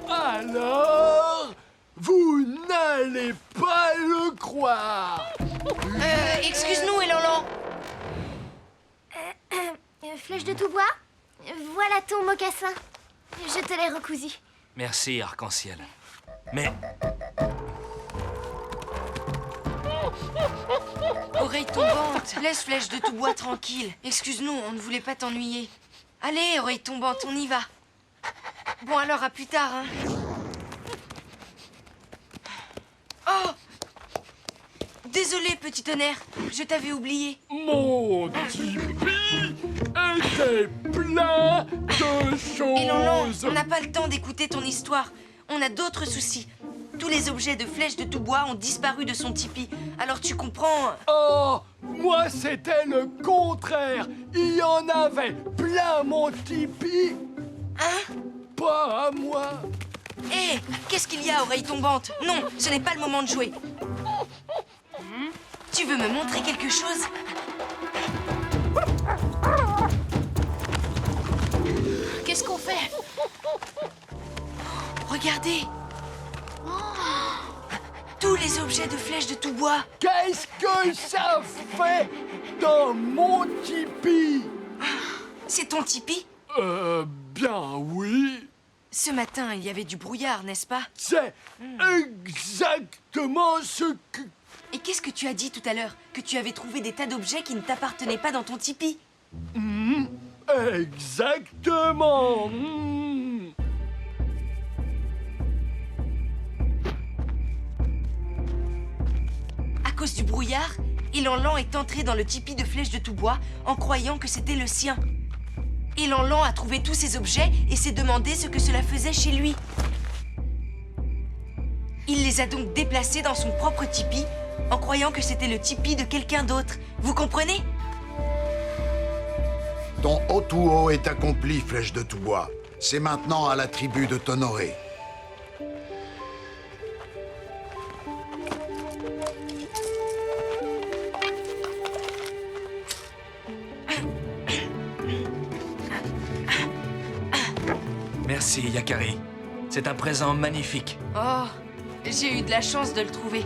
Alors, vous n'allez pas le croire. Excuse-nous, Elanlan. Flèche de tout bois, voilà ton mocassin. Je te l'ai recousu. Merci, Arc-en-Ciel. Mais Oreille tombante, laisse Flèche de tout bois tranquille. Excuse-nous, on ne voulait pas t'ennuyer. Allez, oreille tombante, on y va. Bon, alors, à plus tard, hein. Oh! Désolé, petit tonnerre, je t'avais oublié. Mon tipi était plein de choses. Elanlan, on n'a pas le temps d'écouter ton histoire. On a d'autres soucis. Tous les objets de Flèche de tout bois ont disparu de son tipi. Alors tu comprends... Oh, moi c'était le contraire. Il y en avait plein mon tipi. Hein? Pas à moi. Hé, qu'est-ce qu'il y a, oreille tombante? Non, ce n'est pas le moment de jouer. Tu veux me montrer quelque chose? Qu'est-ce qu'on fait? Regardez! Tous les objets de Flèche de tout bois. Qu'est-ce que ça fait dans mon tipi? C'est ton tipi? Bien oui. Ce matin, il y avait du brouillard, n'est-ce pas? C'est exactement ce que... Et qu'est-ce que tu as dit tout à l'heure? Que tu avais trouvé des tas d'objets qui ne t'appartenaient pas dans ton tipi? Exactement. À cause du brouillard, Elanlan est entré dans le tipi de Flèche de tout bois en croyant que c'était le sien. Elanlan a trouvé tous ces objets et s'est demandé ce que cela faisait chez lui. Il les a donc déplacés dans son propre tipi en croyant que c'était le tipi de quelqu'un d'autre. Vous comprenez? Ton Otuo est accompli, Flèche de tout bois. C'est maintenant à la tribu de t'honorer. merci, Yakari. C'est un présent magnifique. Oh, j'ai eu de la chance de le trouver.